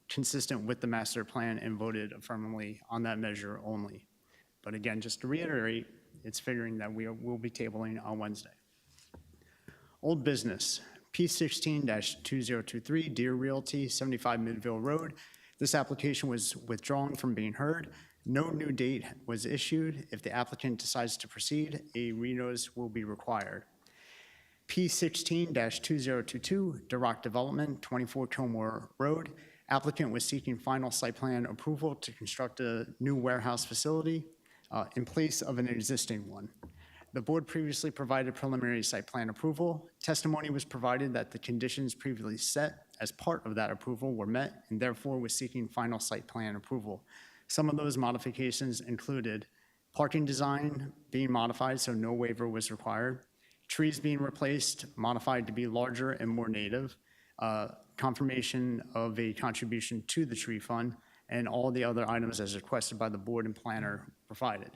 consistent with the master plan and voted affirmatively on that measure only. But again, just to reiterate, it's figuring that we'll be tabling on Wednesday. Old business, P16-2023, Deer Realty, 75 Midville Road. This application was withdrawn from being heard. No new date was issued. If the applicant decides to proceed, a renotice will be required. P16-2022, Duroc Development, 24 Kilmore Road. Applicant was seeking final site plan approval to construct a new warehouse facility in place of an existing one. The board previously provided preliminary site plan approval. Testimony was provided that the conditions previously set as part of that approval were met and therefore was seeking final site plan approval. Some of those modifications included parking design being modified so no waiver was required, trees being replaced, modified to be larger and more native, confirmation of a contribution to the tree fund, and all the other items as requested by the board and planner provided.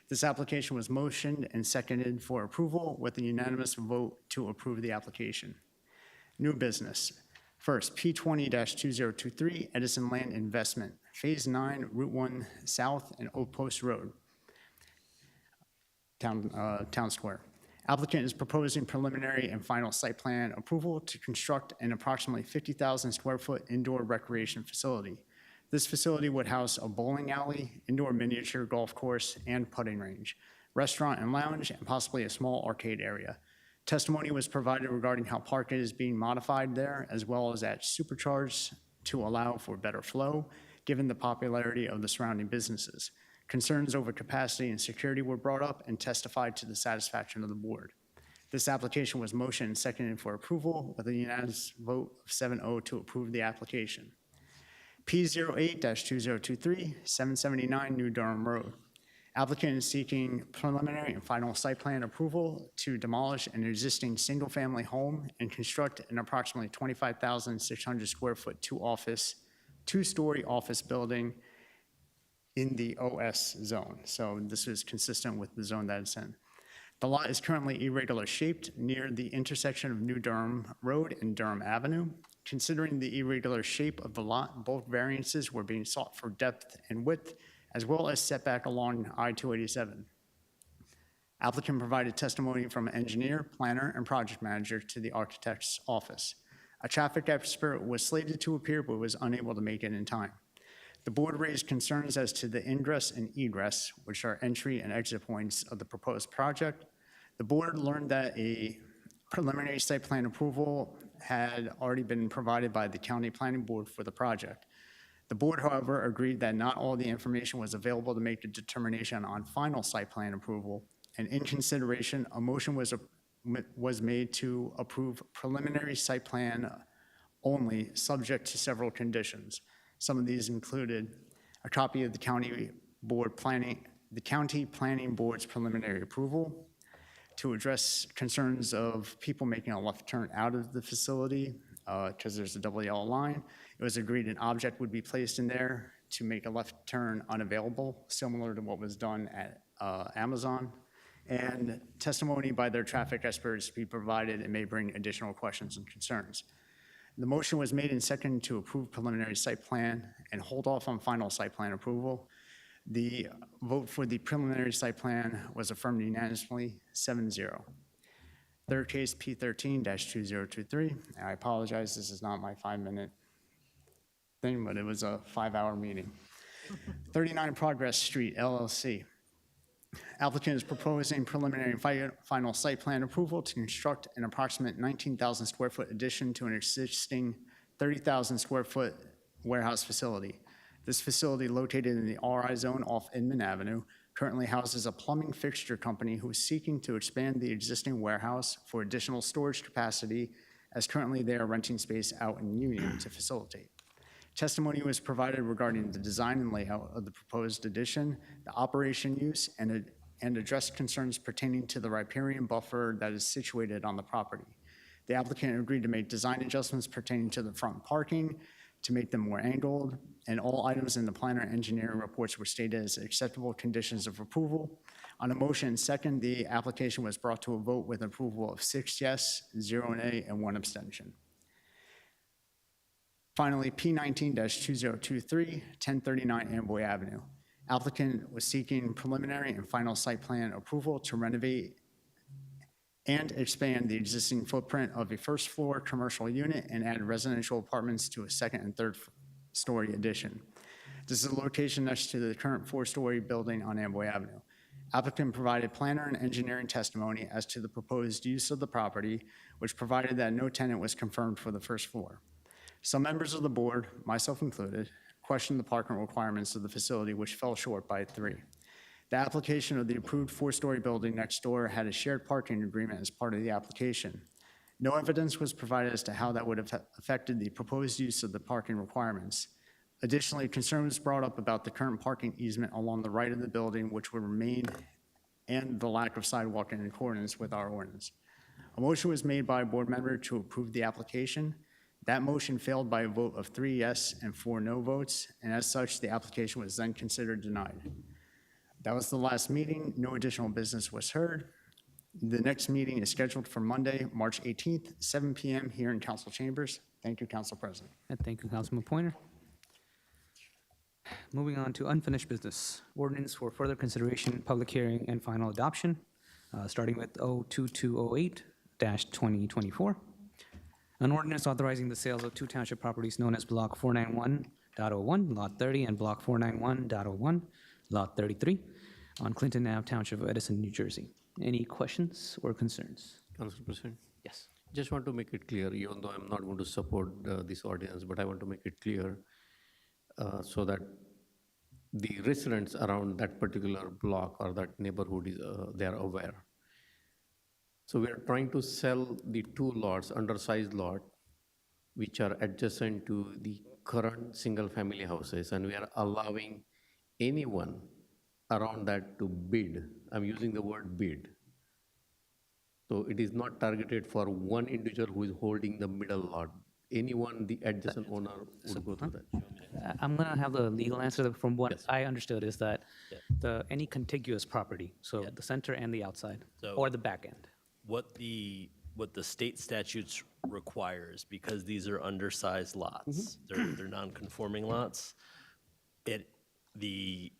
This application was motioned and seconded for approval with a unanimous vote to approve the application. New business. First, P20-2023, Edison Land Investment, Phase 9, Route 1 South and Oak Post Road, Town Square. Applicant is proposing preliminary and final site plan approval to construct an approximately 50,000 square foot indoor recreation facility. This facility would house a bowling alley, indoor miniature golf course, and putting range, restaurant and lounge, and possibly a small arcade area. Testimony was provided regarding how parking is being modified there, as well as at supercharged to allow for better flow, given the popularity of the surrounding businesses. Concerns over capacity and security were brought up and testified to the satisfaction of the board. This application was motioned and seconded for approval with a unanimous vote of 7-0 to approve the application. P08-2023, 779 New Durham Road. Applicant is seeking preliminary and final site plan approval to demolish an existing single-family home and construct an approximately 25,600 square foot two-story office building in the OS zone. So this is consistent with the zone that it's in. The lot is currently irregular shaped near the intersection of New Durham Road and Durham Avenue. Considering the irregular shape of the lot, both variances were being sought for depth and width, as well as setback along I-287. Applicant provided testimony from an engineer, planner, and project manager to the architect's office. A traffic expert was slated to appear, but was unable to make it in time. The board raised concerns as to the ingress and egress, which are entry and exit points of the proposed project. The board learned that a preliminary site plan approval had already been provided by the county planning board for the project. The board, however, agreed that not all the information was available to make a determination on final site plan approval, and in consideration, a motion was made to approve preliminary site plan only, subject to several conditions. Some of these included a copy of the county planning board's preliminary approval to address concerns of people making a left turn out of the facility because there's a double yellow line. It was agreed an object would be placed in there to make a left turn unavailable, similar to what was done at Amazon. And testimony by their traffic experts to be provided and may bring additional questions and concerns. The motion was made and seconded to approve preliminary site plan and hold off on final site plan approval. The vote for the preliminary site plan was affirmed unanimously, 7-0. Third case, P13-2023. I apologize, this is not my 5-minute thing, but it was a 5-hour meeting. 39 Progress Street, LLC. Applicant is proposing preliminary and final site plan approval to construct an approximate 19,000 square foot addition to an existing 30,000 square foot warehouse facility. This facility, located in the RI zone off Inman Avenue, currently houses a plumbing fixture company who is seeking to expand the existing warehouse for additional storage capacity, as currently they are renting space out in Union to facilitate. Testimony was provided regarding the design and layout of the proposed addition, the operation use, and addressed concerns pertaining to the riparian buffer that is situated on the property. The applicant agreed to make design adjustments pertaining to the front parking to make them more angled, and all items in the planner and engineering reports were stated as acceptable conditions of approval. On a motion second, the application was brought to a vote with approval of 6 yes, 0 nay, and 1 abstention. Finally, P19-2023, 1039 Amboy Avenue. Applicant was seeking preliminary and final site plan approval to renovate and expand the existing footprint of a first-floor commercial unit and add residential apartments to a second and third-story addition. This is a location next to the current four-story building on Amboy Avenue. Applicant provided planner and engineering testimony as to the proposed use of the property, which provided that no tenant was confirmed for the first floor. Some members of the board, myself included, questioned the parking requirements of the facility, which fell short by 3. The application of the approved four-story building next door had a shared parking agreement as part of the application. No evidence was provided as to how that would have affected the proposed use of the parking requirements. Additionally, concern was brought up about the current parking easement along the right of the building, which would remain, and the lack of sidewalk in accordance with our ordinance. A motion was made by a board member to approve the application. That motion failed by a vote of 3 yes and 4 no votes, and as such, the application was then considered denied. That was the last meeting. No additional business was heard. The next meeting is scheduled for Monday, March 18th, 7 p.m. here in council chambers. Thank you, Council President. And thank you, Councilman Pointer. Moving on to unfinished business. Ordinance for further consideration, public hearing, and final adoption, starting with 02208-2024. An ordinance authorizing the sales of 2 township properties known as Block 491.01, Lot 30, and Block 491.01, Lot 33, on Clinton Ave, Township of Edison, New Jersey. Any questions or concerns? Council President, Yes. just want to make it clear, even though I'm not going to support this ordinance, but I want to make it clear so that the residents around that particular block or that neighborhood, they are aware. So we are trying to sell the 2 lots, undersized lot, which are adjacent to the current single-family houses, and we are allowing anyone around that to bid. I'm using the word bid. So it is not targeted for one individual who is holding the middle lot. Anyone, the adjacent owner would go through that. I'm going to have the legal answer. From what Yes. I understood is that any contiguous property, so the center and the outside, So- or the back end. What the state statutes requires, because these are undersized lots, they're non-conforming lots, the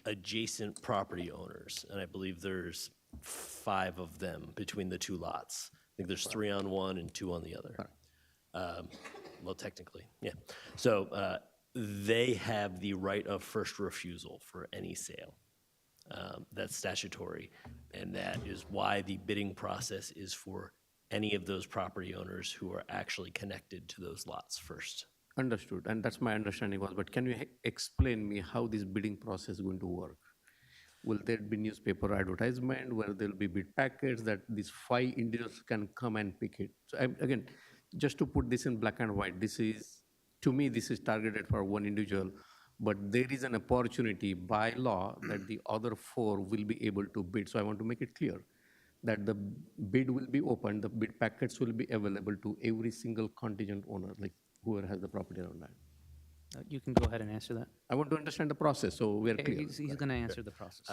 adjacent property owners, and I believe there's 5 of them between the 2 lots. I think there's 3 on one and 2 on the other. Well, technically, yeah. So they have the right of first refusal for any sale. That's statutory, and that is why the bidding process is for any of those property owners who are actually connected to those lots first. Understood, and that's my understanding was, but can you explain me how this bidding process is going to work? Will there be newspaper advertisement where there'll be bid packets that these 5 individuals can come and pick it? So again, just to put this in black and white, to me, this is targeted for one individual, but there is an opportunity by law that the other 4 will be able to bid. So I want to make it clear that the bid will be open, the bid packets will be available to every single contingent owner, like whoever has the property around that. You can go ahead and answer that. I want to understand the process, so we're clear. He's going to answer the process.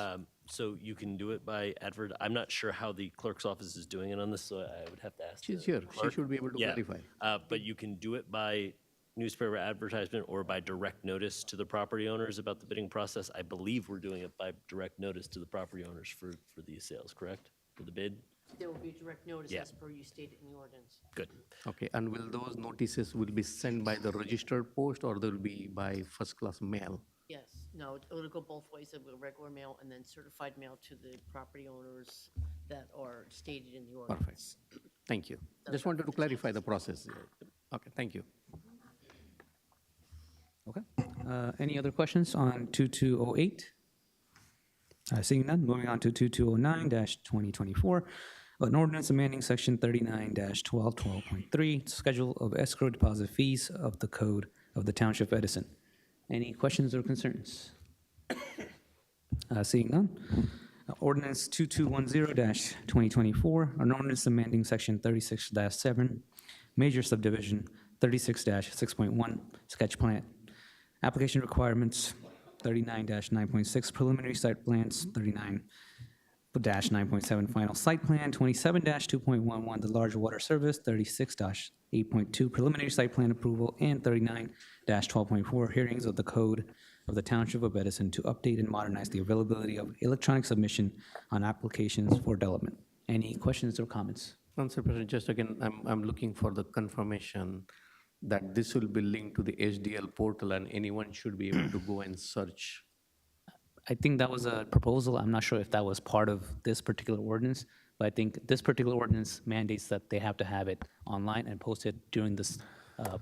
So you can do it by advert. I'm not sure how the clerk's office is doing it on this, so I would have to ask. She's the here, she clerk. should be able to Yeah, clarify. but you can do it by newspaper advertisement or by direct notice to the property owners about the bidding process. I believe we're doing it by direct notice to the property owners for these sales, correct? For the bid? There will be direct notice Yeah. as per you stated in the ordinance. Good. Okay, and will those notices will be sent by the registered post or they'll be by first-class mail? Yes, no, it'll go both ways, it'll go regular mail and then certified mail to the property owners that are stated in the ordinance. Thank you. Just wanted to clarify the process. Okay, thank you. Okay. Any other questions on 2208? Seeing none, moving on to 2209-2024. An ordinance amending section 39-1212.3, schedule of escrow deposit fees of the code of the Township of Edison. Any questions or concerns? Seeing none. Ordinance 2210-2024, an ordinance amending section 36-7, major subdivision 36-6.1, sketch plan. Application requirements 39-9.6, preliminary site plans 39, 9.7 final site plan, 27-2.11 the large water service, 36-8.2 preliminary site plan approval, and 39-12.4 hearings of the code of the Township of Edison to update and modernize the availability of electronic submission on applications for development. Any questions or comments? Council President, just again, I'm looking for the confirmation that this will be linked to the HDL portal and anyone should be able to go and search. I think that was a proposal. I'm not sure if that was part of this particular ordinance, but I think this particular ordinance mandates that they have to have it online and posted during this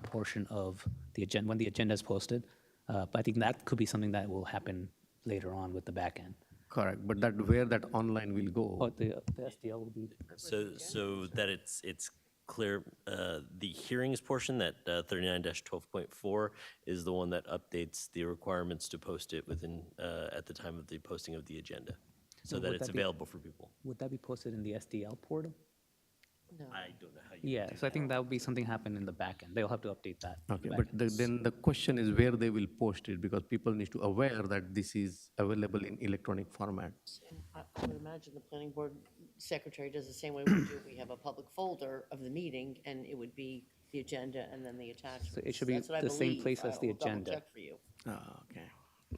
portion of the agenda, when the agenda is posted. But I think that could be something that will happen later on with the back end. Correct, but that where that online will Oh, go. the SDL will be, So that it's clear, the hearings portion, that 39-12.4 is the one that updates the requirements to post it within, at the time of the posting of the agenda, so that would it's that be- available for people. would that be posted in the SDL portal? No. I don't know how you. Yeah, so I think that would be something happen in the back end. They'll have to update that. Okay, back but end. then the question is where they will post it, because people need to aware that this is available in electronic format. I would imagine the planning board secretary does the same way we do. We have a public folder of the meeting, and it would be the agenda and then the attachments. it should be That's what I the same believe. place as the I will double agenda. check for you. Okay.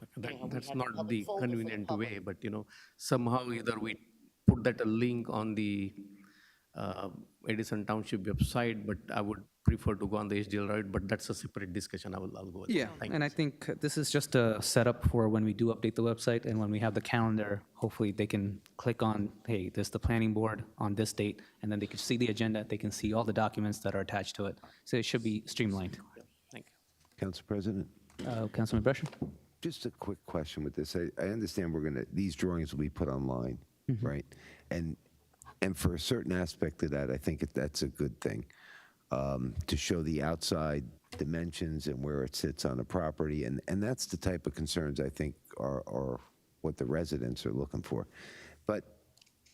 how we That's had the not public the folder for the convenient public. way, but somehow either we put that a link on the Edison Township website, but I would prefer to go on the HDL route, but that's a separate discussion. I'll go with that. Yeah, Thank and you. I think this is just a setup for when we do update the website and when we have the calendar, hopefully they can click on, hey, there's the planning board on this date, and then they can see the agenda, they can see all the documents that are attached to it. So it should be streamlined. Thank you. Council President, Councilman Brescher? just a quick question with this. I understand these drawings will be put online, right? And for a certain aspect of that, I think that's a good thing, to show the outside dimensions and where it sits on the property. And that's the type of concerns I think are what the residents are looking for. But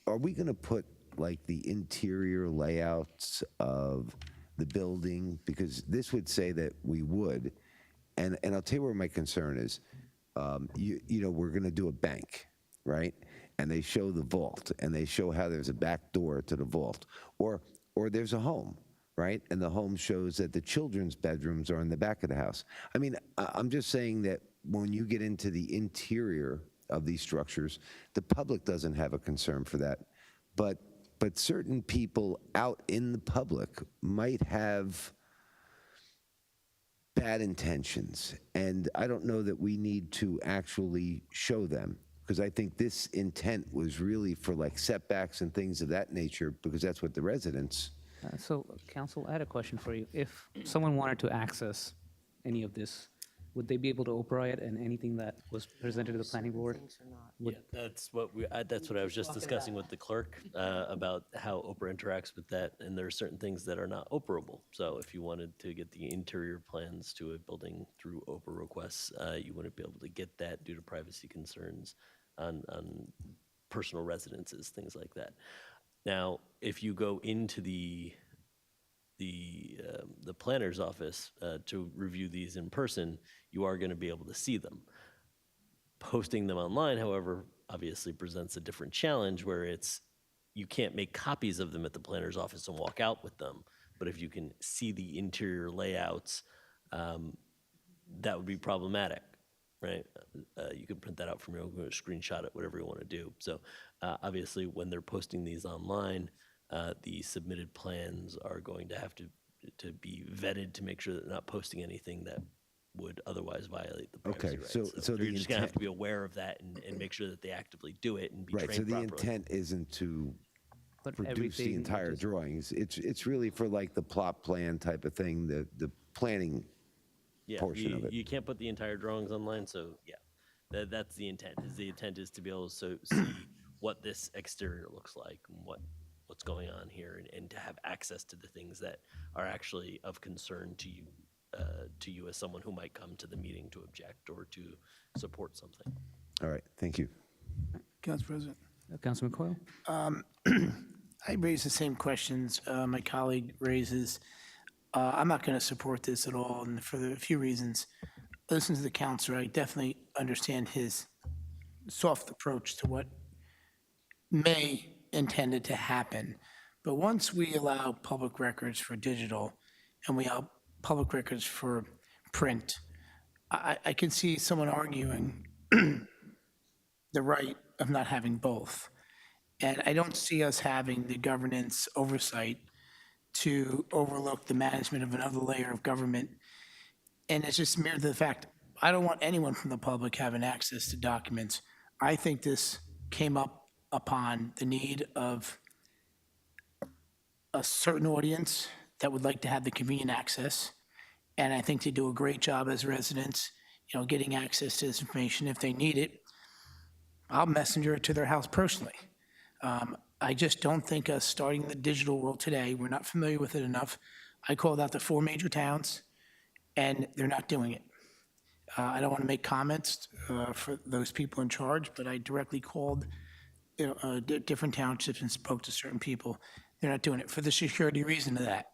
are we going to put like the interior layouts of the building? Because this would say that we would. And I'll tell you where my concern is. We're going to do a bank, right? And they show the vault, and they show how there's a back door to the vault. Or there's a home, right? And the home shows that the children's bedrooms are in the back of the house. I mean, I'm just saying that when you get into the interior of these structures, the public doesn't have a concern for that. But certain people out in the public might have bad intentions, and I don't know that we need to actually show them, because I think this intent was really for like setbacks and things of that nature, because that's what the residents. So, Council, I had a question for you. If someone wanted to access any of this, would they be able to Oprah it and anything that was presented to the planning board? Yeah, that's what I was just discussing with the clerk, about how Oprah interacts with that, and there are certain things that are not Oprahable. So if you wanted to get the interior plans to a building through Oprah requests, you wouldn't be able to get that due to privacy concerns on personal residences, things like that. Now, if you go into the planner's office to review these in person, you are going to be able to see them. Posting them online, however, obviously presents a different challenge where you can't make copies of them at the planner's office and walk out with them. But if you can see the interior layouts, that would be problematic, right? You can print that out from your own, screenshot it, whatever you want to do. So obviously, when they're posting these online, the submitted plans are going to have to be vetted to make sure that they're not posting anything that would otherwise violate the privacy Okay, rights. so you're the just going to have intent- to be aware of that and make sure that they actively do it and be Right, trained so the properly. intent isn't to But produce everything the entire just- drawings. It's really for like the plot plan type of thing, the planning Yeah, portion of it. you can't put the entire drawings online, so yeah, that's the intent. The intent is to be able to see what this exterior looks like and what's going on here, and to have access to the things that are actually of concern to you as someone who might come to the meeting to object or to support something. All right, thank you. Council President, Councilman Coyle? I raise the same questions my colleague raises. I'm not going to support this at all, and for a few reasons. Listen to the counselor, I definitely understand his soft approach to what may intend it to happen. But once we allow public records for digital and we allow public records for print, I can see someone arguing the right of not having both. And I don't see us having the governance oversight to overlook the management of another layer of government. And it's just mere to the fact, I don't want anyone from the public having access to documents. I think this came up upon the need of a certain audience that would like to have the convenient access. And I think they do a great job as residents, getting access to this information if they need it. I'll messenger it to their house personally. I just don't think us starting the digital world today, we're not familiar with it enough. I called out the 4 major towns, and they're not doing it. I don't want to make comments for those people in charge, but I directly called different townships and spoke to certain people. They're not doing it for the security reason of that.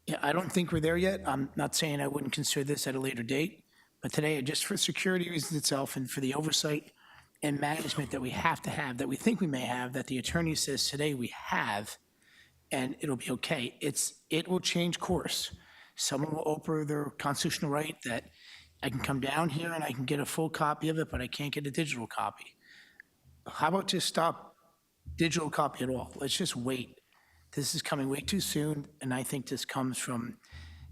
Yeah, I don't think we're there yet. I'm not saying I wouldn't consider this at a later date, but today, just for security reasons itself and for the oversight and management that we have to have, that we think we may have, that the attorney says today we have, and it'll be okay. It will change course. Someone will open their constitutional right that I can come down here and I can get a full copy of it, but I can't get a digital copy. How about just stop digital copy at all? Let's just wait. This is coming way too soon, and I think this comes from,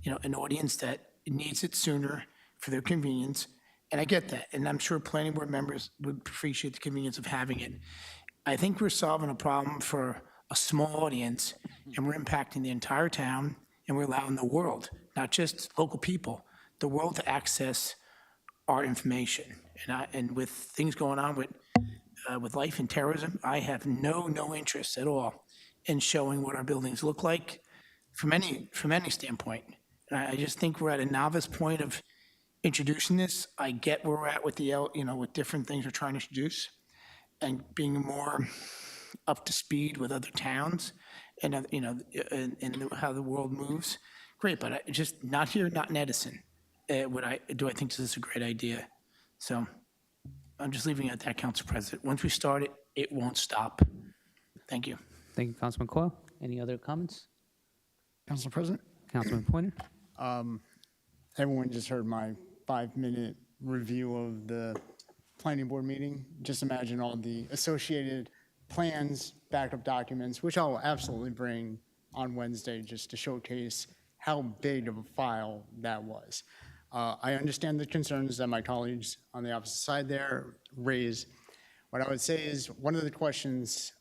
an audience that needs it sooner for their convenience. And I get that, and I'm sure planning board members would appreciate the convenience of having it. I think we're solving a problem for a small audience, and we're impacting the entire town, and we're allowing the world, not just local people, the world to access our information. And with things going on with life and terrorism, I have no interest at all in showing what our buildings look like from any standpoint. And I just think we're at a novice point of introducing this. I get where we're at with with different things we're trying to introduce and being more up to speed with other towns and, and how the world moves. Great, but just not here, not in Edison. Do I think this is a great idea? So I'm just leaving it at that, Council President. Once we start it, it won't stop. Thank you. Thank you, Councilman Coyle. Any other comments? Council President? Councilman Pointer? Everyone just heard my 5-minute review of the planning board meeting. Just imagine all the associated plans, backup documents, which I'll absolutely bring on Wednesday just to showcase how big of a file that was. I understand the concerns that my colleagues on the opposite side there raise. What I would say is one of the questions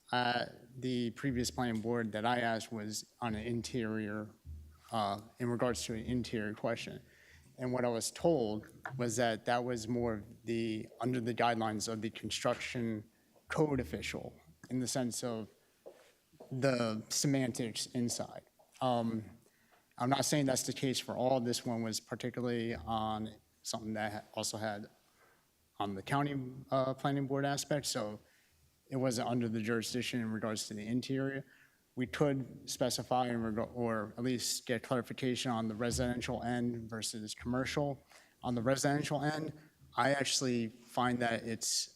the previous planning board that I asked was on an interior, in regards to an interior question. And what I was told was that that was more under the guidelines of the construction code official in the sense of the semantics inside. I'm not saying that's the case for all. This one was particularly on something that also had on the county planning board aspect, so it wasn't under the jurisdiction in regards to the interior. We could specify or at least get clarification on the residential end versus commercial. On the residential end, I actually find that it's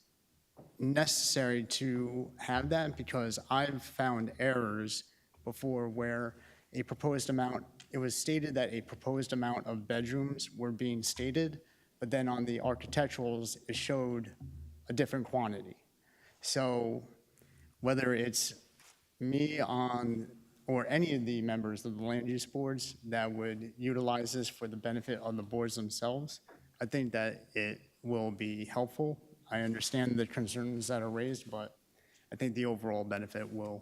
necessary to have that because I've found errors before where it was stated that a proposed amount of bedrooms were being stated, but then on the architecturals, it showed a different quantity. So whether it's me or any of the members of the land use boards that would utilize this for the benefit of the boards themselves, I think that it will be helpful. I understand the concerns that are raised, but I think the overall benefit would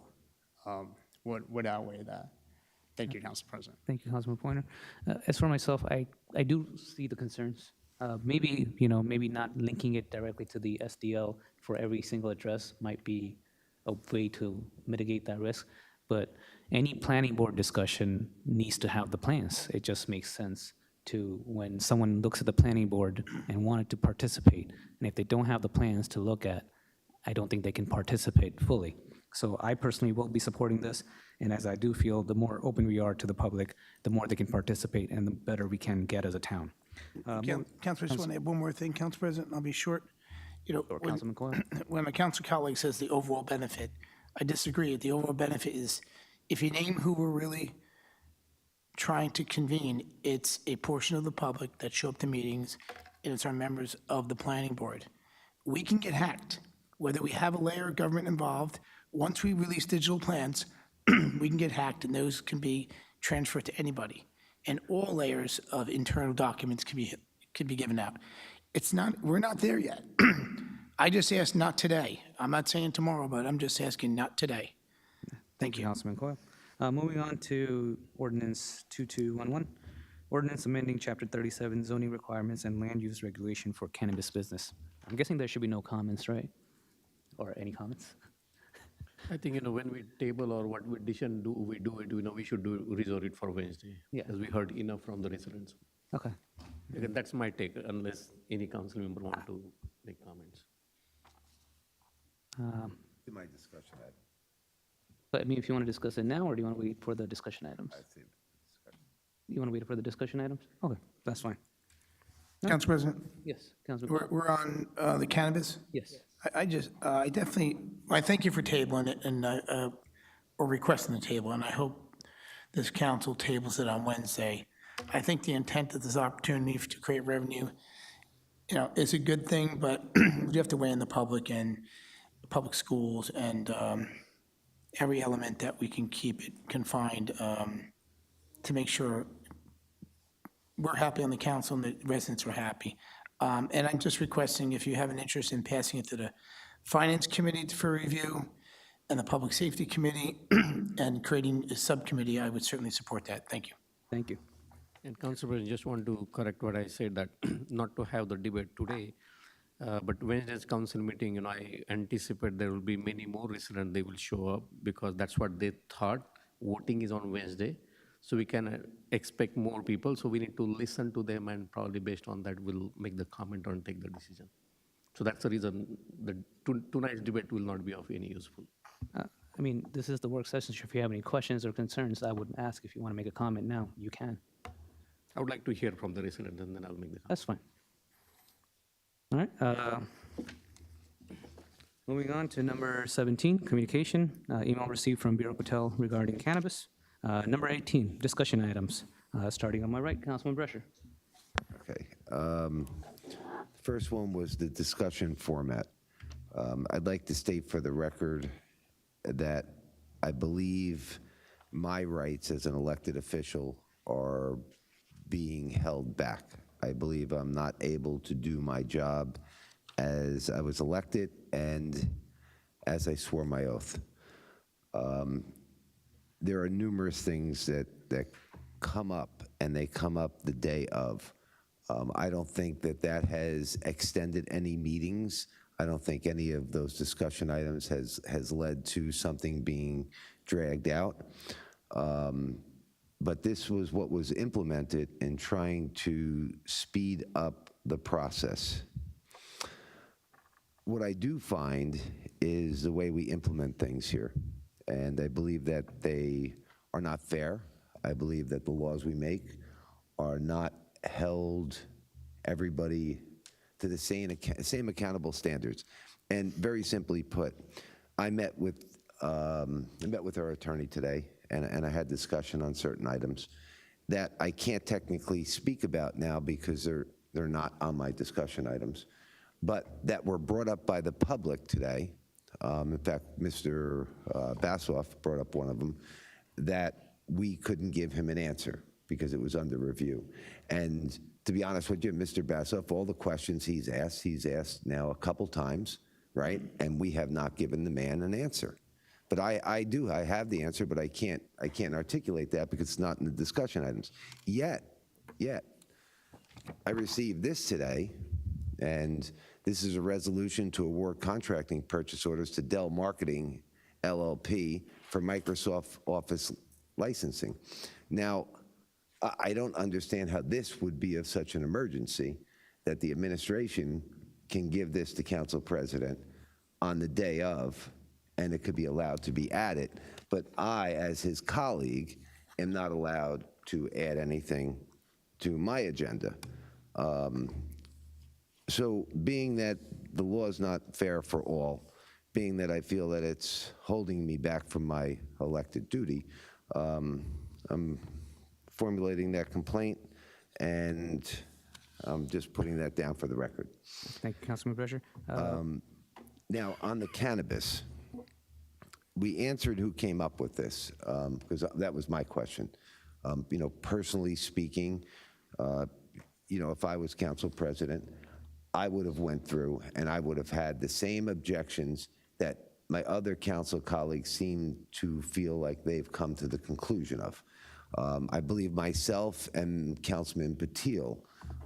outweigh that. Thank you, Council President. Thank you, Councilman Pointer. As for myself, I do see the concerns. Maybe not linking it directly to the SDL for every single address might be a way to mitigate that risk. But any planning board discussion needs to have the plans. It just makes sense to when someone looks at the planning board and wanted to participate, and if they don't have the plans to look at, I don't think they can participate fully. So I personally will be supporting this, and as I do feel the more open we are to the public, the more they can participate and the better we can get as a town. Councilor, just want to add one more thing, Council President, I'll be short. Or Councilman Coyle? when my council colleague says the overall benefit, I disagree. The overall benefit is, if you name who we're really trying to convene, it's a portion of the public that show up to meetings, and it's our members of the planning board. We can get hacked, whether we have a layer of government involved. Once we release digital plans, we can get hacked, and those can be transferred to anybody. And all layers of internal documents can be given out. We're not there yet. I just asked not today. I'm not saying tomorrow, but I'm just asking not today. Thank you. Councilman Coyle. Moving on to ordinance 2211, ordinance amending Chapter 37 zoning requirements and land use regulation for cannabis business. I'm guessing there should be no comments, right? Or any comments? I think, when we table or what we decision we do it, we should reserve it for Wednesday. Yeah. As we heard enough from the residents. Okay. That's my take, unless any council member want to make comments. In my discussion item. But I mean, if you want to discuss it now, or do you want to wait for the discussion items? You want to wait for the discussion items? Okay, that's fine. Council President, Yes, Councilman. we're on the cannabis. Yes. I definitely, I thank you for tabling it and, or requesting the table, and I hope this council tables it on Wednesday. I think the intent of this opportunity to create revenue, is a good thing, but you have to weigh in the public and public schools and every element that we can keep it confined to make sure we're happy on the council and the residents are happy. And I'm just requesting, if you have an interest in passing it to the Finance Committee for review and the Public Safety Committee and creating a subcommittee, I would certainly support that. Thank you. Thank you. And Council President, just want to correct what I said, that not to have the debate today, but Wednesday's council meeting, I anticipate there will be many more residents, they will show up, because that's what they thought. Voting is on Wednesday, so we can expect more people, so we need to listen to them, and probably based on that, we'll make the comment and take the decision. So that's the reason that tonight's debate will not be of any useful. I mean, this is the work session. If you have any questions or concerns, I would ask. If you want to make a comment now, you can. I would like to hear from the residents, and then I'll make the comment. That's fine. All right. Moving on to number 17, communication, email received from Bureau Patel regarding cannabis. Number 18, discussion items. Starting on my right, Councilman Brescher. Okay. First one was the discussion format. I'd like to state for the record that I believe my rights as an elected official are being held back. I believe I'm not able to do my job as I was elected and as I swore my oath. There are numerous things that come up, and they come up the day of. I don't think that has extended any meetings. I don't think any of those discussion items has led to something being dragged out. But this was what was implemented in trying to speed up the process. What I do find is the way we implement things here. And I believe that they are not fair. I believe that the laws we make are not held everybody to the same accountable standards. And very simply put, I met with our attorney today, and I had discussion on certain items that I can't technically speak about now because they're not on my discussion items, but that were brought up by the public today. In fact, Mr. Bassoff brought up one of them, that we couldn't give him an answer because it was under review. And to be honest with you, Mr. Bassoff, all the questions he's asked now a couple times, right? And we have not given the man an answer. But I have the answer, but I can't articulate that because it's not in the discussion items. Yet, I received this today, and this is a resolution to award contracting purchase orders to Dell Marketing LLP for Microsoft Office licensing. Now, I don't understand how this would be of such an emergency that the administration can give this to Council President on the day of, and it could be allowed to be added. But I, as his colleague, am not allowed to add anything to my agenda. So being that the law is not fair for all, being that I feel that it's holding me back from my elected duty, I'm formulating that complaint, and I'm just putting that down for the record. Thank you, Councilman Brescher. Now, on the cannabis, we answered who came up with this, because that was my question. Personally speaking, if I was council president, I would have went through and I would have had the same objections that my other council colleagues seem to feel like they've come to the conclusion of. I believe myself and Councilman Patil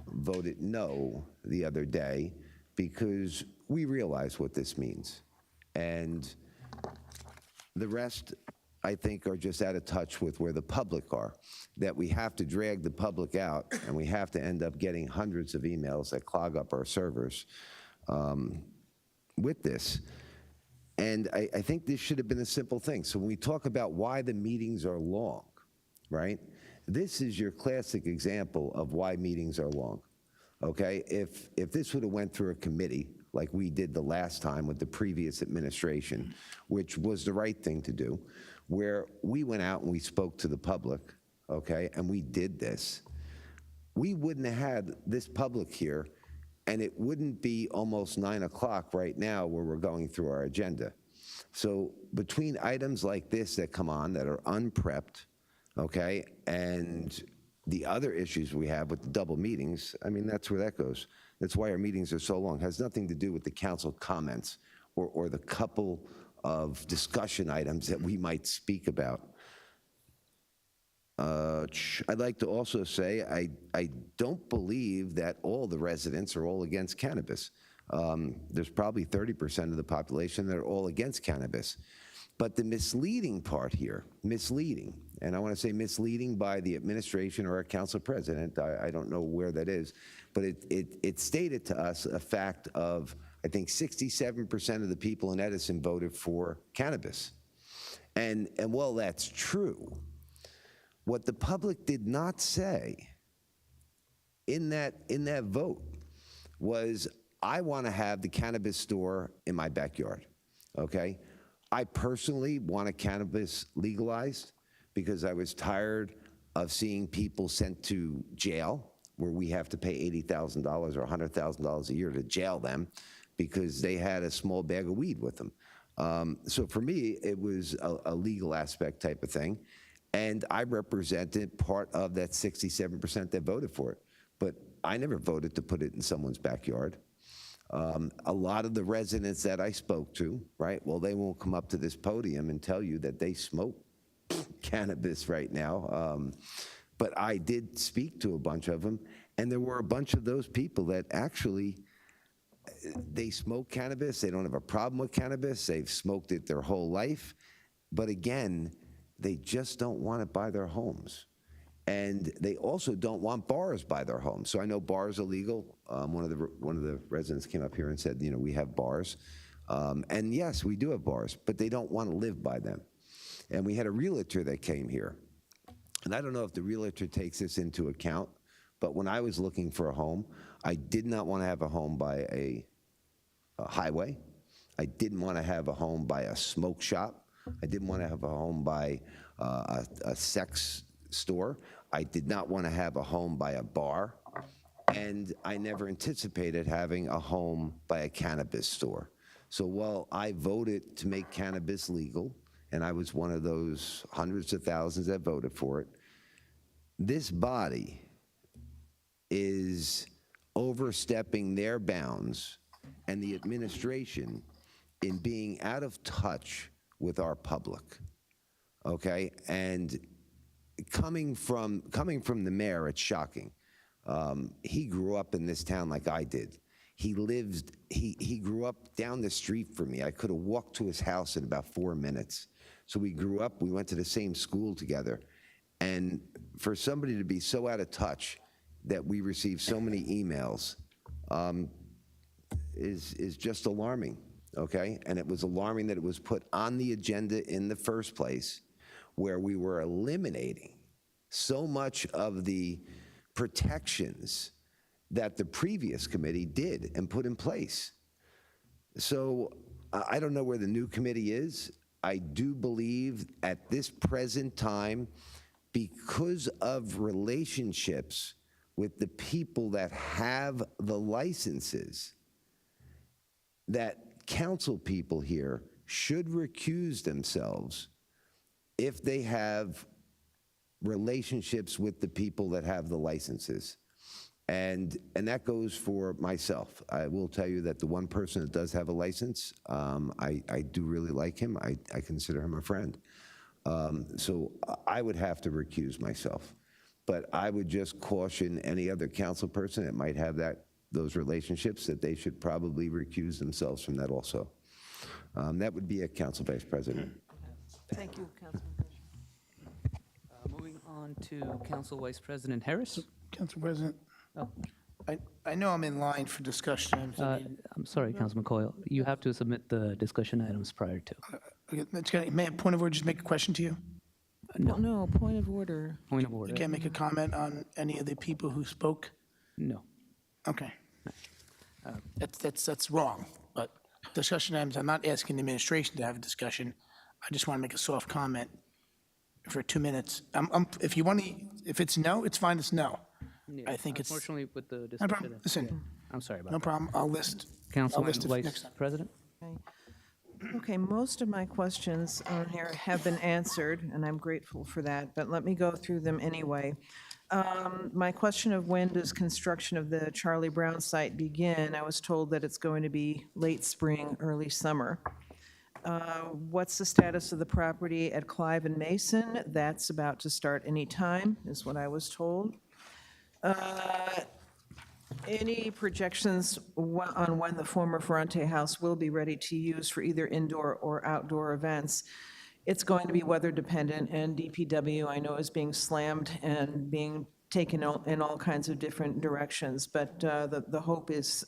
voted no the other day because we realize what this means. And the rest, I think, are just out of touch with where the public are, that we have to drag the public out and we have to end up getting hundreds of emails that clog up our servers with this. And I think this should have been a simple thing. So when we talk about why the meetings are long, right? This is your classic example of why meetings are long, okay? If this would have went through a committee, like we did the last time with the previous administration, which was the right thing to do, where we went out and we spoke to the public, okay, and we did this, we wouldn't have had this public here, and it wouldn't be almost 9 o'clock right now where we're going through our agenda. So between items like this that come on that are unprepped, okay, and the other issues we have with the double meetings, I mean, that's where that goes. That's why our meetings are so long. It has nothing to do with the council comments or the couple of discussion items that we might speak about. I'd like to also say I don't believe that all the residents are all against cannabis. There's probably 30% of the population that are all against cannabis. But the misleading part here, misleading, and I want to say misleading by the administration or our council president, I don't know where that is, but it stated to us a fact of, I think 67% of the people in Edison voted for cannabis. And while that's true, what the public did not say in that vote was, I want to have the cannabis store in my backyard, okay? I personally wanted cannabis legalized because I was tired of seeing people sent to jail where we have to pay $80,000 or $100,000 a year to jail them because they had a small bag of weed with them. So for me, it was a legal aspect type of thing. And I represented part of that 67% that voted for it. But I never voted to put it in someone's backyard. A lot of the residents that I spoke to, right, well, they won't come up to this podium and tell you that they smoke cannabis right now. But I did speak to a bunch of them, and there were a bunch of those people that actually, they smoke cannabis, they don't have a problem with cannabis, they've smoked it their whole life, but again, they just don't want it by their homes. And they also don't want bars by their homes. So I know bars are legal. One of the residents came up here and said, we have bars. And yes, we do have bars, but they don't want to live by them. And we had a realtor that came here. And I don't know if the realtor takes this into account, but when I was looking for a home, I did not want to have a home by a highway. I didn't want to have a home by a smoke shop. I didn't want to have a home by a sex store. I did not want to have a home by a bar. And I never anticipated having a home by a cannabis store. So while I voted to make cannabis legal, and I was one of those hundreds of thousands that voted for it, this body is overstepping their bounds and the administration in being out of touch with our public, okay? And coming from the mayor, it's shocking. He grew up in this town like I did. He grew up down the street from me. I could have walked to his house in about 4 minutes. So we grew up, we went to the same school together. And for somebody to be so out of touch that we receive so many emails is just alarming, okay? And it was alarming that it was put on the agenda in the first place, where we were eliminating so much of the protections that the previous committee did and put in place. So I don't know where the new committee is. I do believe at this present time, because of relationships with the people that have the licenses, that council people here should recuse themselves if they have relationships with the people that have the licenses. And that goes for myself. I will tell you that the one person that does have a license, I do really like him. I consider him a friend. So I would have to recuse myself. But I would just caution any other council person that might have those relationships that they should probably recuse themselves from that also. That would be a council vice president. Thank you, Councilman. Moving on to Council Vice President Harris. Council President, Oh, I know I'm in line for discussion items. I'm sorry, Councilman Coyle. You have to submit the discussion items prior to. May I, point of order, just make a question to you? No, point of order. Point of order. Can't make a comment on any of the people who spoke? No. Okay. That's wrong, but discussion items, I'm not asking the administration to have a discussion. I just want to make a soft comment for 2 minutes. If you want to, if it's no, it's fine, it's no. I think it's, Unfortunately, with the no problem, discussion. listen, I'm sorry about no that. problem, I'll list. Councilman it Vice next time. President? Okay, most of my questions on here have been answered, and I'm grateful for that, but let me go through them anyway. My question of when does construction of the Charlie Brown site begin? I was told that it's going to be late spring, early summer. What's the status of the property at Clive and Mason? That's about to start any time, is what I was told. Any projections on when the former Ferrante House will be ready to use for either indoor or outdoor events? It's going to be weather dependent, and DPW, I know, is being slammed and being taken in all kinds of different directions, but the hope is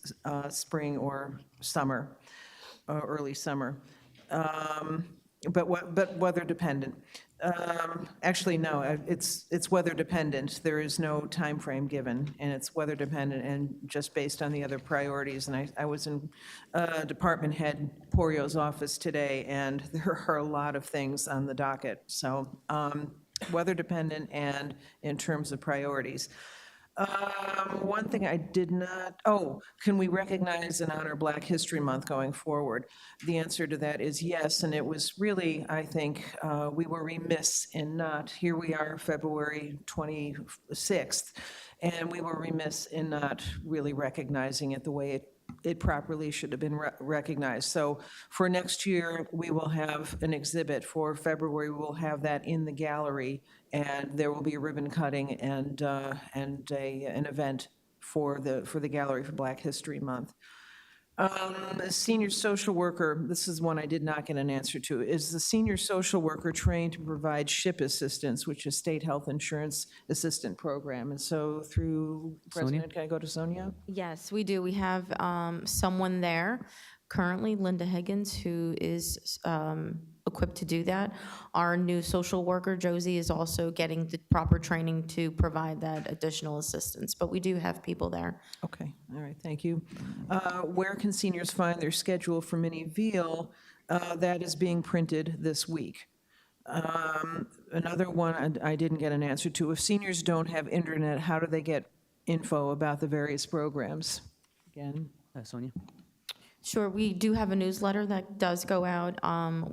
spring or summer, early summer. But weather dependent. Actually, no, it's weather dependent. There is no time frame given, and it's weather dependent and just based on the other priorities. And I was in Department Head Porio's office today, and there are a lot of things on the docket. So weather dependent and in terms of priorities. One thing I did not, can we recognize and honor Black History Month going forward? The answer to that is yes, and it was really, I think, we were remiss in not, here we are, February 26th, and we were remiss in not really recognizing it the way it properly should have been recognized. So for next year, we will have an exhibit. For February, we'll have that in the gallery, and there will be a ribbon cutting and an event for the gallery for Black History Month. Senior social worker, this is one I did not get an answer to. Is the senior social worker trained to provide SHIP assistance, which is State Health Insurance Assistant Program? And so through President, can I go to Sonia? Yes, we do. We have someone there currently, Linda Higgins, who is equipped to do that. Our new social worker, Josie, is also getting the proper training to provide that additional assistance. But we do have people there. Okay, all right, thank you. Where can seniors find their schedule for Mini Veal? That is being printed this week. Another one I didn't get an answer to. If seniors don't have internet, how do they get info about the various programs? Again, Sonia? Sure, we do have a newsletter that does go out.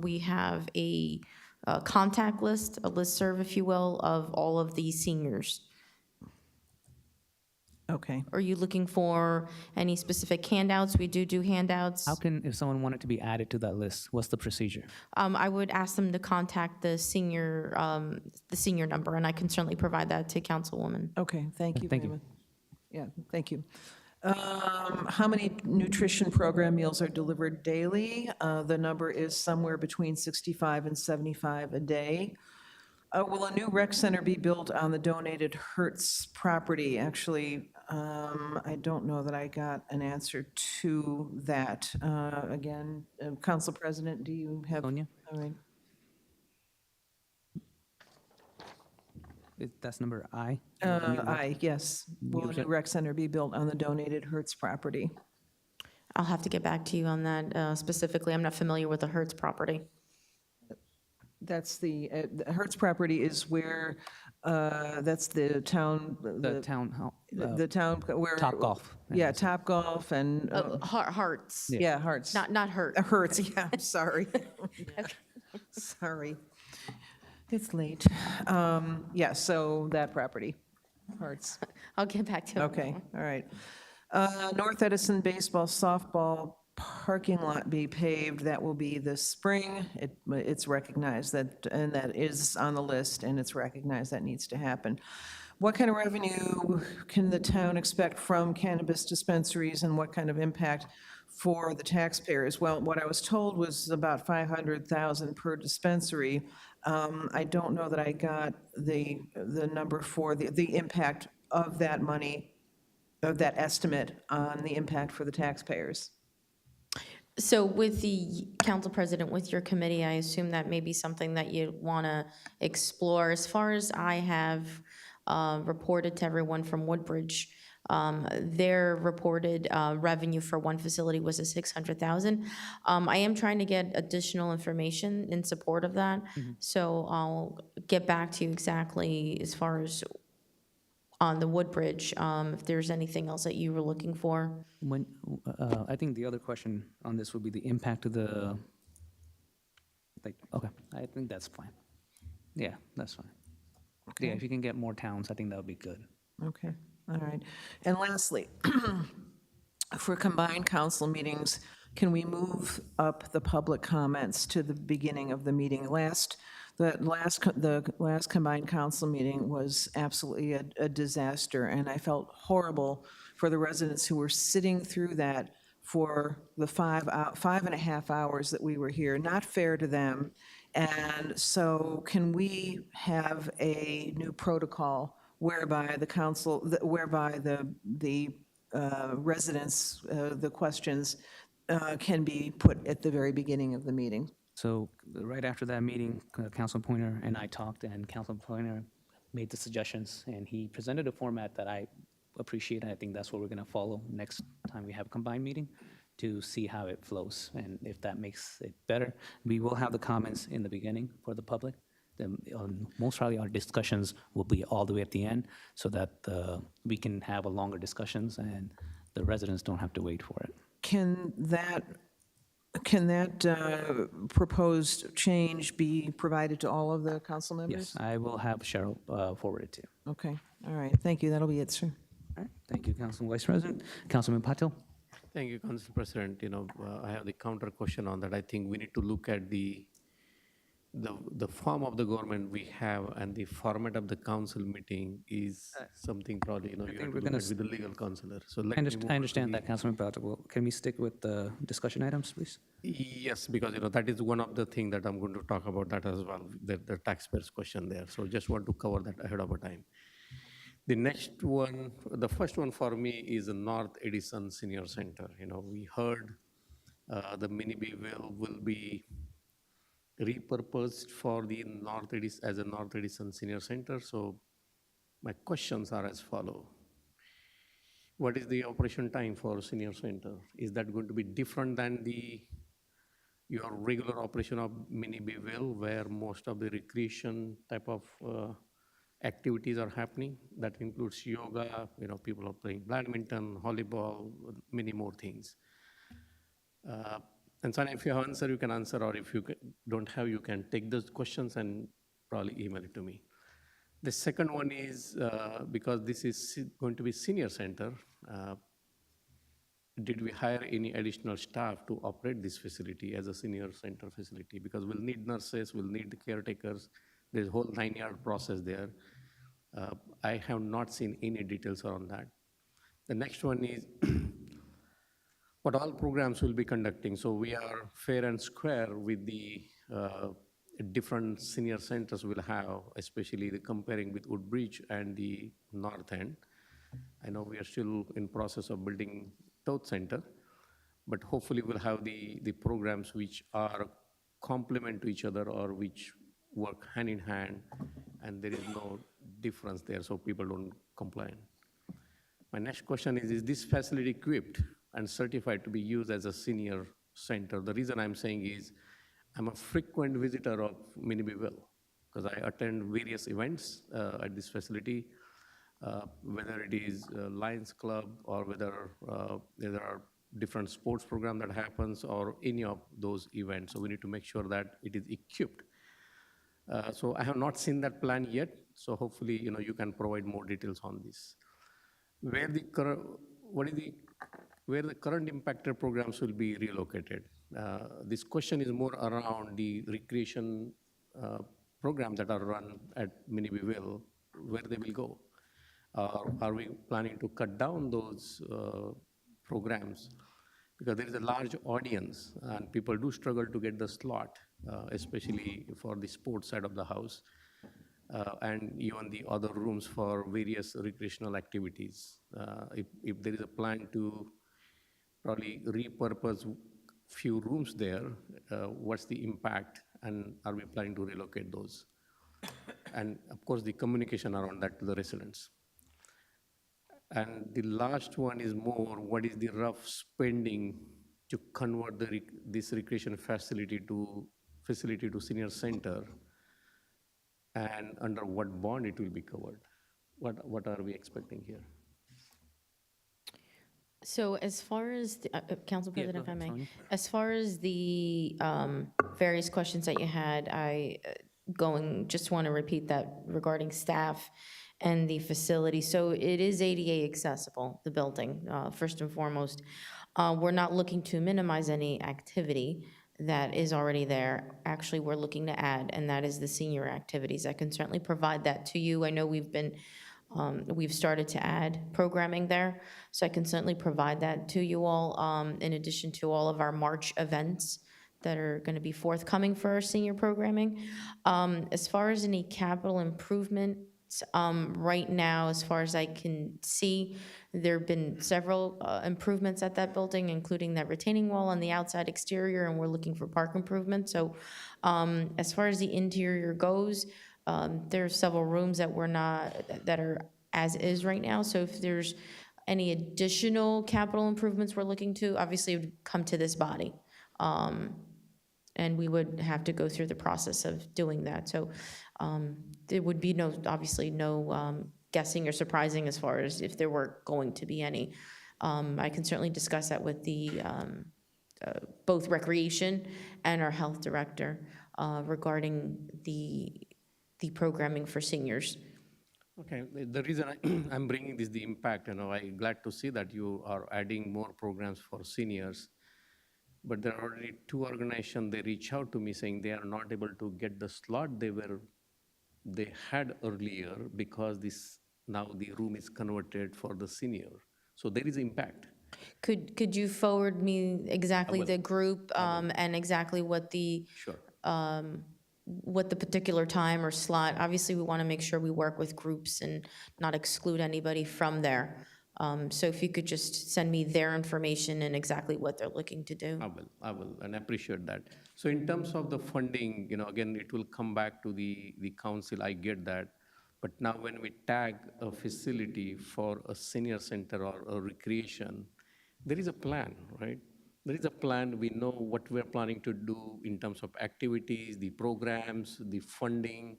We have a contact list, a listserv, if you will, of all of the seniors. okay. Are you looking for any specific handouts? We do handouts. How can, if someone wanted to be added to that list, what's the procedure? I would ask them to contact the senior number, and I can certainly provide that to Councilwoman. Okay, thank you Thank very you. much. Yeah, thank you. How many nutrition program meals are delivered daily? The number is somewhere between 65 and 75 a day. Will a new rec center be built on the donated Hertz property? Actually, I don't know that I got an answer to that. Again, Council President, do you have? Sonia? All right. That's number I? Aye, yes. Will a new rec center be built on the donated Hertz property? I'll have to get back to you on that specifically. I'm not familiar with the Hertz property. That's the Hertz property is where, that's the town, The town hall, the town where. Topgolf. Yeah, Topgolf and, Hearts, yeah, Hertz. not Hurt. Hertz, yeah, I'm sorry. Sorry. It's late. Yeah, so that property, Hertz. I'll get back to you. Okay, all right. North Edison baseball, softball parking lot be paved. That will be this spring. It's recognized that, and that is on the list, and it's recognized that needs to happen. What kind of revenue can the town expect from cannabis dispensaries, and what kind of impact for the taxpayers? Well, what I was told was about 500,000 per dispensary. I don't know that I got the number for the impact of that money, of that estimate on the impact for the taxpayers. So with the council president, with your committee, I assume that may be something that you want to explore. As far as I have reported to everyone from Woodbridge, their reported revenue for one facility was a 600,000. I am trying to get additional information in support of that, so I'll get back to you exactly as far as on the Woodbridge, if there's anything else that you were looking for. When, I think the other question on this would be the impact of the, like, okay, I think that's fine. Yeah, that's fine. Yeah, if you can get more towns, I think that would be good. Okay, all right. And lastly, for combined council meetings, can we move up the public comments to the beginning of the meeting? The last combined council meeting was absolutely a disaster, and I felt horrible for the residents who were sitting through that for the 5.5 hours that we were here. Not fair to them. And so can we have a new protocol whereby the council, whereby the residents, the questions can be put at the very beginning of the meeting? So right after that meeting, Councilman Pointer and I talked, and Councilman Pointer made the suggestions, and he presented a format that I appreciate, and I think that's what we're going to follow next time we have a combined meeting, to see how it flows, and if that makes it better. We will have the comments in the beginning for the public. Then most probably our discussions will be all the way at the end, so that we can have a longer discussions and the residents don't have to wait for it. Can that proposed change be provided to all of the council members? Yes, I will have Cheryl forward it to you. Okay, all right, thank you, that'll be it, sir. All right, thank you, Councilman Vice President. Councilman Patil? Thank you, Council President. I have the counter question on that. I think we need to look at the form of the government we have, and the format of the council meeting is something probably, you have to look at with the legal counselor. So let me move I understand that, Councilman Patil. Well, can we stick with the discussion items, please? Yes, because, that is one of the things that I'm going to talk about that as well, the taxpayers question there. So just want to cover that ahead of a time. The next one, the first one for me is the North Edison Senior Center. We heard the mini Beeville will be repurposed for the North Edison as a North Edison Senior Center. So my questions are as follow. What is the operation time for Senior Center? Is that going to be different than your regular operation of mini Beeville, where most of the recreation type of activities are happening? That includes yoga, people are playing badminton, volleyball, many more things. And so if you have answer, you can answer, or if you don't have, you can take those questions and probably email it to me. The second one is, because this is going to be senior center, did we hire any additional staff to operate this facility as a senior center facility? Because we'll need nurses, we'll need the caretakers. There's a whole 9-yard process there. I have not seen any details around that. The next one is, what all programs will be conducting. So we are fair and square with the different senior centers we'll have, especially comparing with Woodbridge and the North End. I know we are still in process of building South Center, but hopefully we'll have the programs which are complement to each other or which work hand in hand, and there is no difference there so people don't complain. My next question is this facility equipped and certified to be used as a senior center? The reason I'm saying is I'm a frequent visitor of Minibeville because I attend various events at this facility, whether it is Lions Club or whether there are different sports program that happens or any of those events. So we need to make sure that it is equipped. So I have not seen that plan yet. So hopefully, you can provide more details on this. Where the current impacted programs will be relocated? This question is more around the recreation program that are run at Minibeville, where they will go. Are we planning to cut down those programs? Because there is a large audience and people do struggle to get the slot, especially for the sports side of the house, and even the other rooms for various recreational activities. If there is a plan to probably repurpose few rooms there, what's the impact and are we planning to relocate those? And of course, the communication around that to the residents. And the last one is more, what is the rough spending to convert this recreation facility to senior center? And under what bond it will be covered? What are we expecting here? So as far as, Council Yeah, President, if go I ahead, may, Sonia. as far as the various questions that you had, just want to repeat that regarding staff and the facility. So it is ADA accessible, the building, first and foremost. We're not looking to minimize any activity that is already there. Actually, we're looking to add, and that is the senior activities. I can certainly provide that to you. I know we've started to add programming there, so I can certainly provide that to you all, in addition to all of our March events that are going to be forthcoming for our senior programming. As far as any capital improvements, right now, as far as I can see, there have been several improvements at that building, including that retaining wall on the outside exterior, and we're looking for park improvements. So as far as the interior goes, there are several rooms that that are as is right now. So if there's any additional capital improvements we're looking to, obviously it would come to this body. And we would have to go through the process of doing that. So there would be obviously no guessing or surprising as far as if there were going to be any. I can certainly discuss that with the both recreation and our health director regarding the programming for seniors. Okay, the reason I'm bringing the impact, I'm glad to see that you are adding more programs for seniors. But there are already 2 organizations, they reach out to me saying they are not able to get the slot they had earlier because now the room is converted for the senior. So there is impact. Could you forward me exactly the group and exactly what the Sure. what the particular time or slot? Obviously, we want to make sure we work with groups and not exclude anybody from there. So if you could just send me their information and exactly what they're looking to do. I will, and I appreciate that. So in terms of the funding, again, it will come back to the council, I get that. But now when we tag a facility for a senior center or a recreation, there is a plan, right? There is a plan, we know what we're planning to do in terms of activities, the programs, the funding.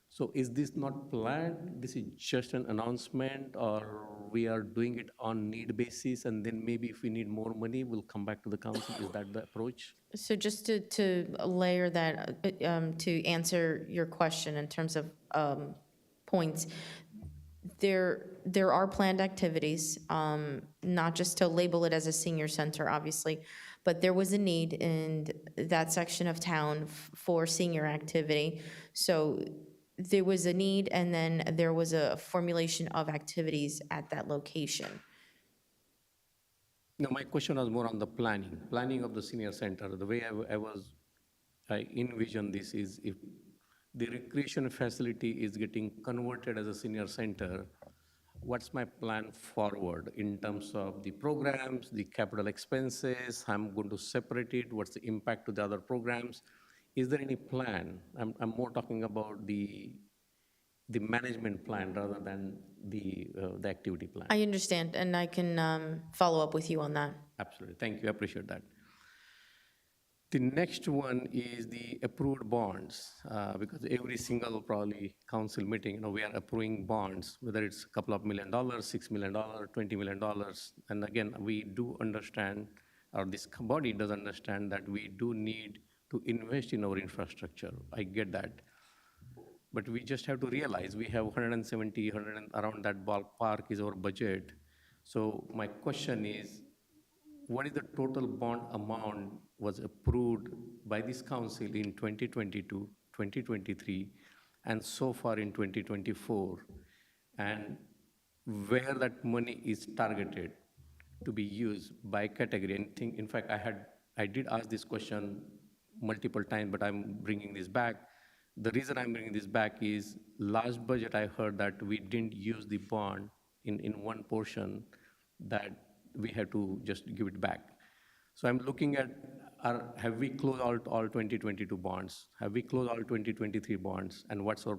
So is this not planned? This is just an announcement, or we are doing it on need basis, and then maybe if we need more money, we'll come back to the council? Is that the approach? So just to layer that, to answer your question in terms of points, there are planned activities, not just to label it as a senior center, obviously, but there was a need in that section of town for senior activity. So there was a need, and then there was a formulation of activities at that location. No, my question was more on the planning of the senior center. The way I envision this is if the recreation facility is getting converted as a senior center, what's my plan forward in terms of the programs, the capital expenses? I'm going to separate it. What's the impact to the other programs? Is there any plan? I'm more talking about the the management plan rather than the activity plan. I understand, and I can follow up with you on that. Absolutely, thank you, I appreciate that. The next one is the approved bonds, because every single probably council meeting, we are approving bonds, whether it's a couple of $1 million, $6 million, $20 million. And again, we do understand, or this body does understand that we do need to invest in our infrastructure. I get that. But we just have to realize we have 170, around that ballpark is our budget. So my question is, what is the total bond amount was approved by this council in 2022, 2023, and so far in 2024? And where that money is targeted to be used by category? And in fact, I did ask this question multiple times, but I'm bringing this back. The reason I'm bringing this back is last budget I heard that we didn't use the bond in one portion, that we had to just give it back. So I'm looking at, have we closed all 2022 bonds? Have we closed all 2023 bonds? And what's our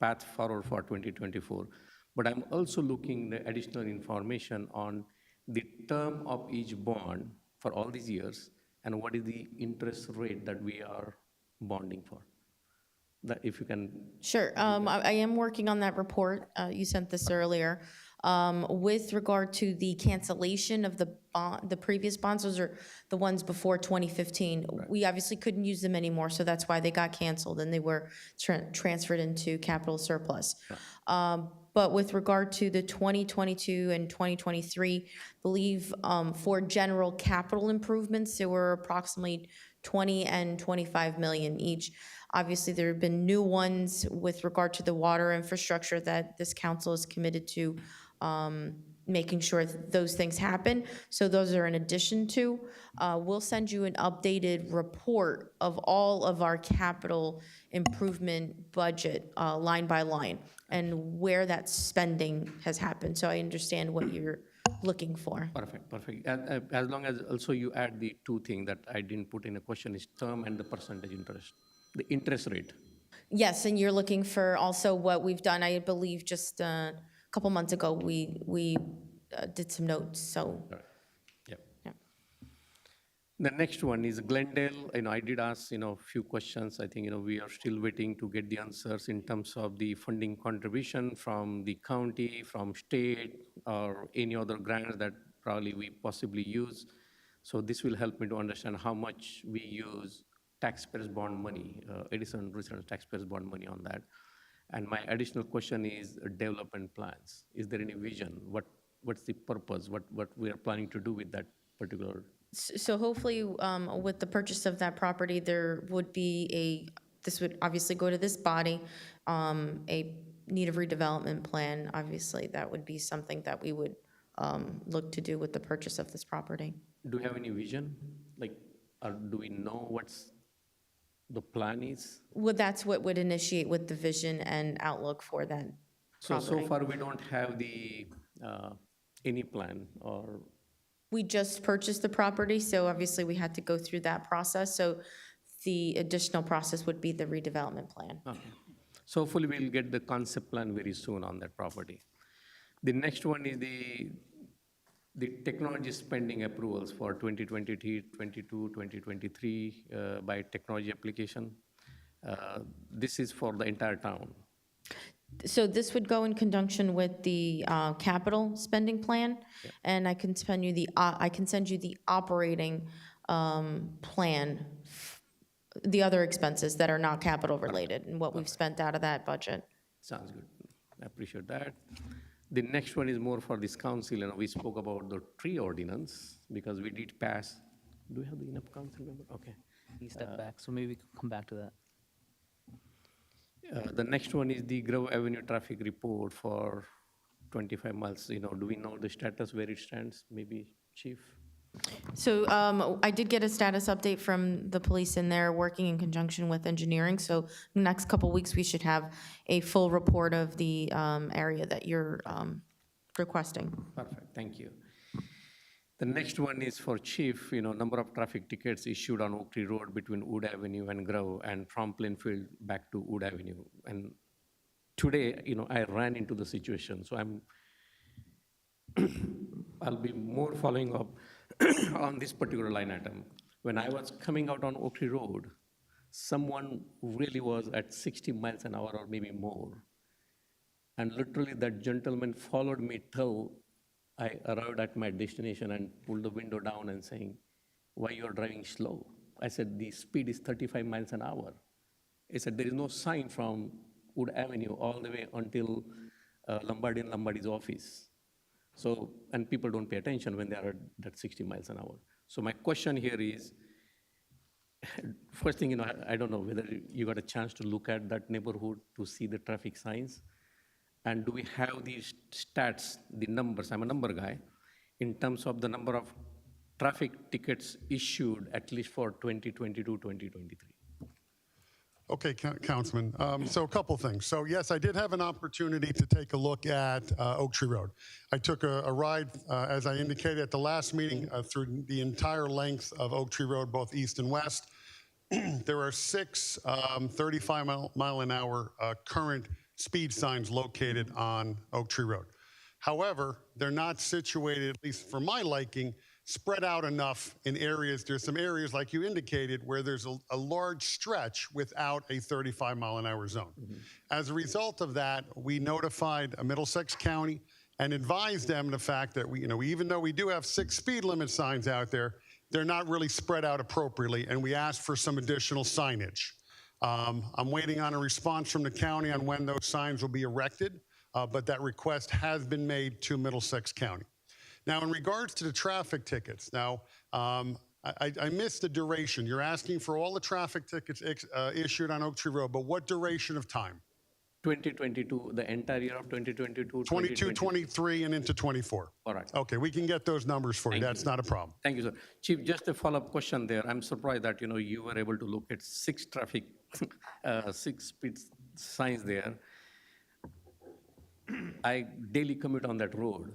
path forward for 2024? But I'm also looking the additional information on the term of each bond for all these years, and what is the interest rate that we are bonding for. That if you can. Sure, I am working on that report. You sent this earlier. With regard to the cancellation of the previous bonds, those are the ones before 2015. We obviously couldn't use them anymore, so that's why they got canceled and they were transferred into capital surplus. But with regard to the 2022 and 2023, I believe for general capital improvements, there were approximately 20 and 25 million each. Obviously, there have been new ones with regard to the water infrastructure that this council is committed to making sure that those things happen. So those are in addition to. We'll send you an updated report of all of our capital improvement budget, line by line, and where that spending has happened. So I understand what you're looking for. Perfect, perfect. As long as also you add the two things that I didn't put in a question is term and the percentage interest, the interest rate. Yes, and you're looking for also what we've done. I believe just a couple months ago, we did some notes, so. Right. Yep. Yeah. The next one is Glendale. I did ask, a few questions. I think, we are still waiting to get the answers in terms of the funding contribution from the county, from state, or any other grants that probably we possibly use. So this will help me to understand how much we use taxpayers' bond money, Edison Research taxpayers' bond money on that. And my additional question is development plans. Is there any vision? What's the purpose? What we are planning to do with that particular? So hopefully, with the purchase of that property, there would be this would obviously go to this body, a need of redevelopment plan. Obviously, that would be something that we would look to do with the purchase of this property. Do you have any vision? Or do we know what's the plan is? Well, that's what would initiate with the vision and outlook for that property. So far, we don't have the any plan or. We just purchased the property, so obviously we had to go through that process. So the additional process would be the redevelopment plan. Okay. So hopefully we'll get the concept plan very soon on that property. The next one is the technology spending approvals for 2023, 22, 2023 by technology application. This is for the entire town. So this would go in conjunction with the capital spending plan, and I can send you the operating plan, the other expenses that are not capital related, and what we've spent out of that budget. Sounds good. I appreciate that. The next one is more for this council, and we spoke about the tree ordinance because we did pass. Do we have the enough council member? Okay. He stepped back, so maybe we can come back to that. The next one is the Grove Avenue traffic report for 25 miles. Do we know the status where it stands? Maybe Chief? So I did get a status update from the police, and they're working in conjunction with engineering. So the next couple weeks, we should have a full report of the area that you're requesting. Perfect, thank you. The next one is for Chief, number of traffic tickets issued on Oak Tree Road between Wood Avenue and Grove, and from Plainfield back to Wood Avenue. And today, I ran into the situation, so I'll be more following up on this particular line item. When I was coming out on Oak Tree Road, someone really was at 60 miles an hour or maybe more. And literally that gentleman followed me till I arrived at my destination and pulled the window down and saying, "Why you are driving slow?" I said, "The speed is 35 miles an hour." He said, "There is no sign from Wood Avenue all the way until Lombardi and Lombardi's office." So, and people don't pay attention when they are at that 60 miles an hour. So my question here is, first thing, I don't know whether you got a chance to look at that neighborhood to see the traffic signs. And do we have these stats, the numbers, I'm a number guy, in terms of the number of traffic tickets issued at least for 2022, 2023? Okay, Councilman. So a couple things. So yes, I did have an opportunity to take a look at Oak Tree Road. I took a ride, as I indicated at the last meeting, through the entire length of Oak Tree Road, both east and west. There are 6 35-mile-an-hour current speed signs located on Oak Tree Road. However, they're not situated, at least for my liking, spread out enough in areas. There's some areas, like you indicated, where there's a large stretch without a 35-mile-an-hour zone. As a result of that, we notified Middlesex County and advised them the fact that even though we do have 6 speed limit signs out there, they're not really spread out appropriately, and we asked for some additional signage. I'm waiting on a response from the county on when those signs will be erected, but that request has been made to Middlesex County. Now, in regards to the traffic tickets, now, I missed the duration. You're asking for all the traffic tickets issued on Oak Tree Road, but what duration of time? 2022, the entire year of 2022, 22, 23, and into 24. All right. Okay, we can get those numbers for you. Thank That's you. not a problem. Thank you, sir. Chief, just a follow-up question there. I'm surprised that, you were able to look at 6 traffic, 6 speed signs there. I daily commute on that road.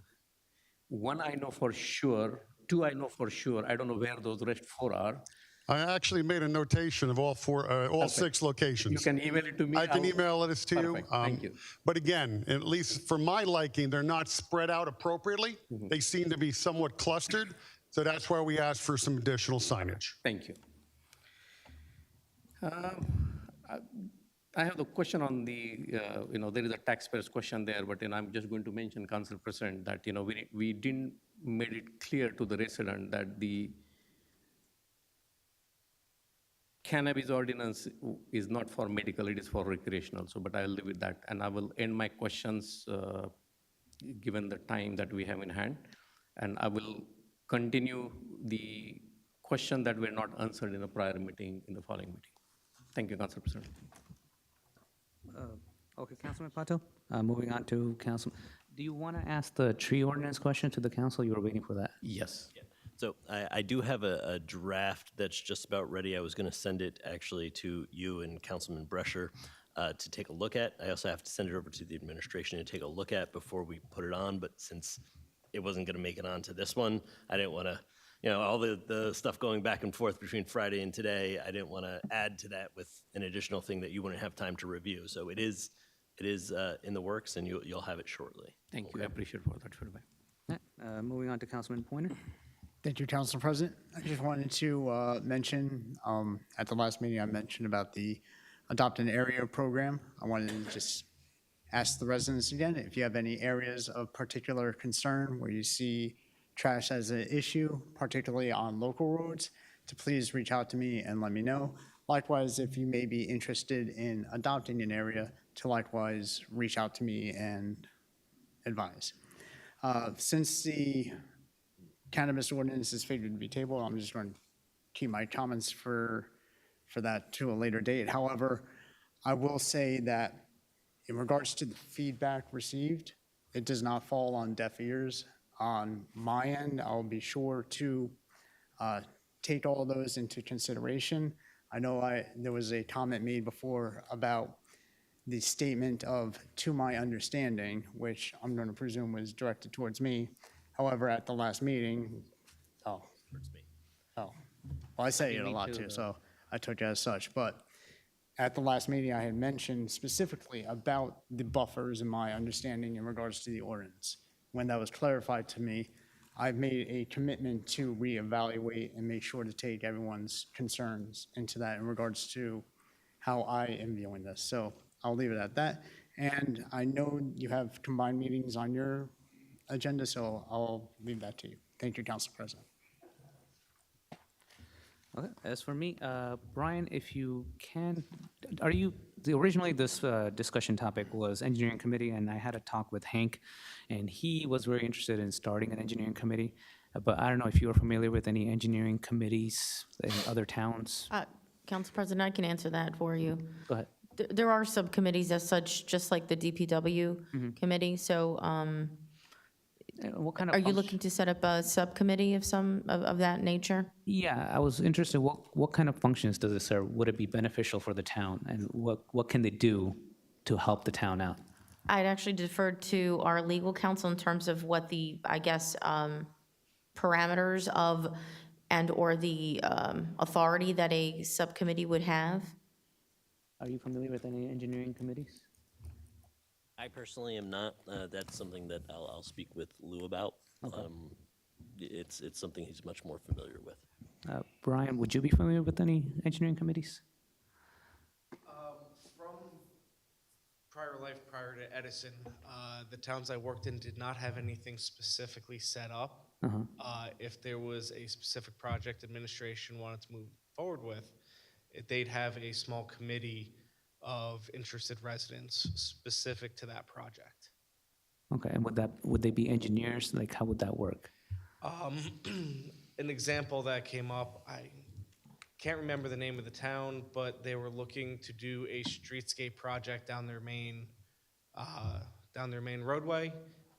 1, I know for sure. 2, I know for sure. I don't know where those rest 4 are. I actually made a notation of all 6 locations. You can email it to me. I can email this to you. Perfect. Thank you. But again, at least for my liking, they're not spread out appropriately. They seem to be somewhat clustered. So that's why we asked for some additional signage. Thank you. I have the question on the, there is a taxpayer's question there, but I'm just going to mention, Council President, that, we didn't made it clear to the resident that the cannabis ordinance is not for medical, it is for recreational. So, but I'll leave it that. And I will end my questions given the time that we have in hand. And I will continue the question that were not answered in the prior meeting in the following meeting. Thank you, Council President. Okay, Councilman Patel. Moving on to Council. Do you want to ask the tree ordinance question to the council? You were waiting for that. Yes. So I do have a draft that's just about ready. I was going to send it actually to you and Councilman Brescher to take a look at. I also have to send it over to the administration to take a look at before we put it on. But since it wasn't going to make it onto this one, I didn't want to, all the stuff going back and forth between Friday and today, I didn't want to add to that with an additional thing that you wouldn't have time to review. So it is in the works, and you'll have it shortly. Thank you. I appreciate for that feedback. Moving on to Councilman Pointer. Thank you, Council President. I just wanted to mention, at the last meeting, I mentioned about the Adopt an Area program. I wanted to just ask the residents again, if you have any areas of particular concern where you see trash as an issue, particularly on local roads, to please reach out to me and let me know. Likewise, if you may be interested in adopting an area, to likewise reach out to me and advise. Since the cannabis ordinance is figured to be tabled, I'm just going to keep my comments for that to a later date. However, I will say that in regards to the feedback received, it does not fall on deaf ears. On my end, I'll be sure to take all those into consideration. I know there was a comment made before about the statement of "to my understanding," which I'm going to presume was directed towards me. However, at the last meeting, well, I say it a lot too, so I took it as such. But at the last meeting, I had mentioned specifically about the buffers and my understanding in regards to the ordinance. When that was clarified to me, I've made a commitment to reevaluate and make sure to take everyone's concerns into that in regards to how I am viewing this. So I'll leave it at that. And I know you have combined meetings on your agenda, so I'll leave that to you. Thank you, Council President. Okay, as for me, Brian, if you can, originally this discussion topic was engineering committee, and I had a talk with Hank, and he was very interested in starting an engineering committee, but I don't know if you're familiar with any engineering committees in other towns? Council President, I can answer that for you. Go ahead. There are subcommittees as such, just like the DPW committee, so What kind of? are you looking to set up a subcommittee of of that nature? Yeah, I was interested, what kind of functions does it serve? Would it be beneficial for the town, and what can they do to help the town out? I'd actually defer to our legal counsel in terms of what the, I guess, parameters of and/or the authority that a subcommittee would have. Are you familiar with any engineering committees? I personally am not. That's something that I'll speak with Lou about. It's something he's much more familiar with. Brian, would you be familiar with any engineering committees? From prior life, prior to Edison, the towns I worked in did not have anything specifically set up. If there was a specific project administration wanted to move forward with, they'd have a small committee of interested residents specific to that project. Okay, and would they be engineers? Like, how would that work? An example that came up, I can't remember the name of the town, but they were looking to do a streetscape project down their main roadway.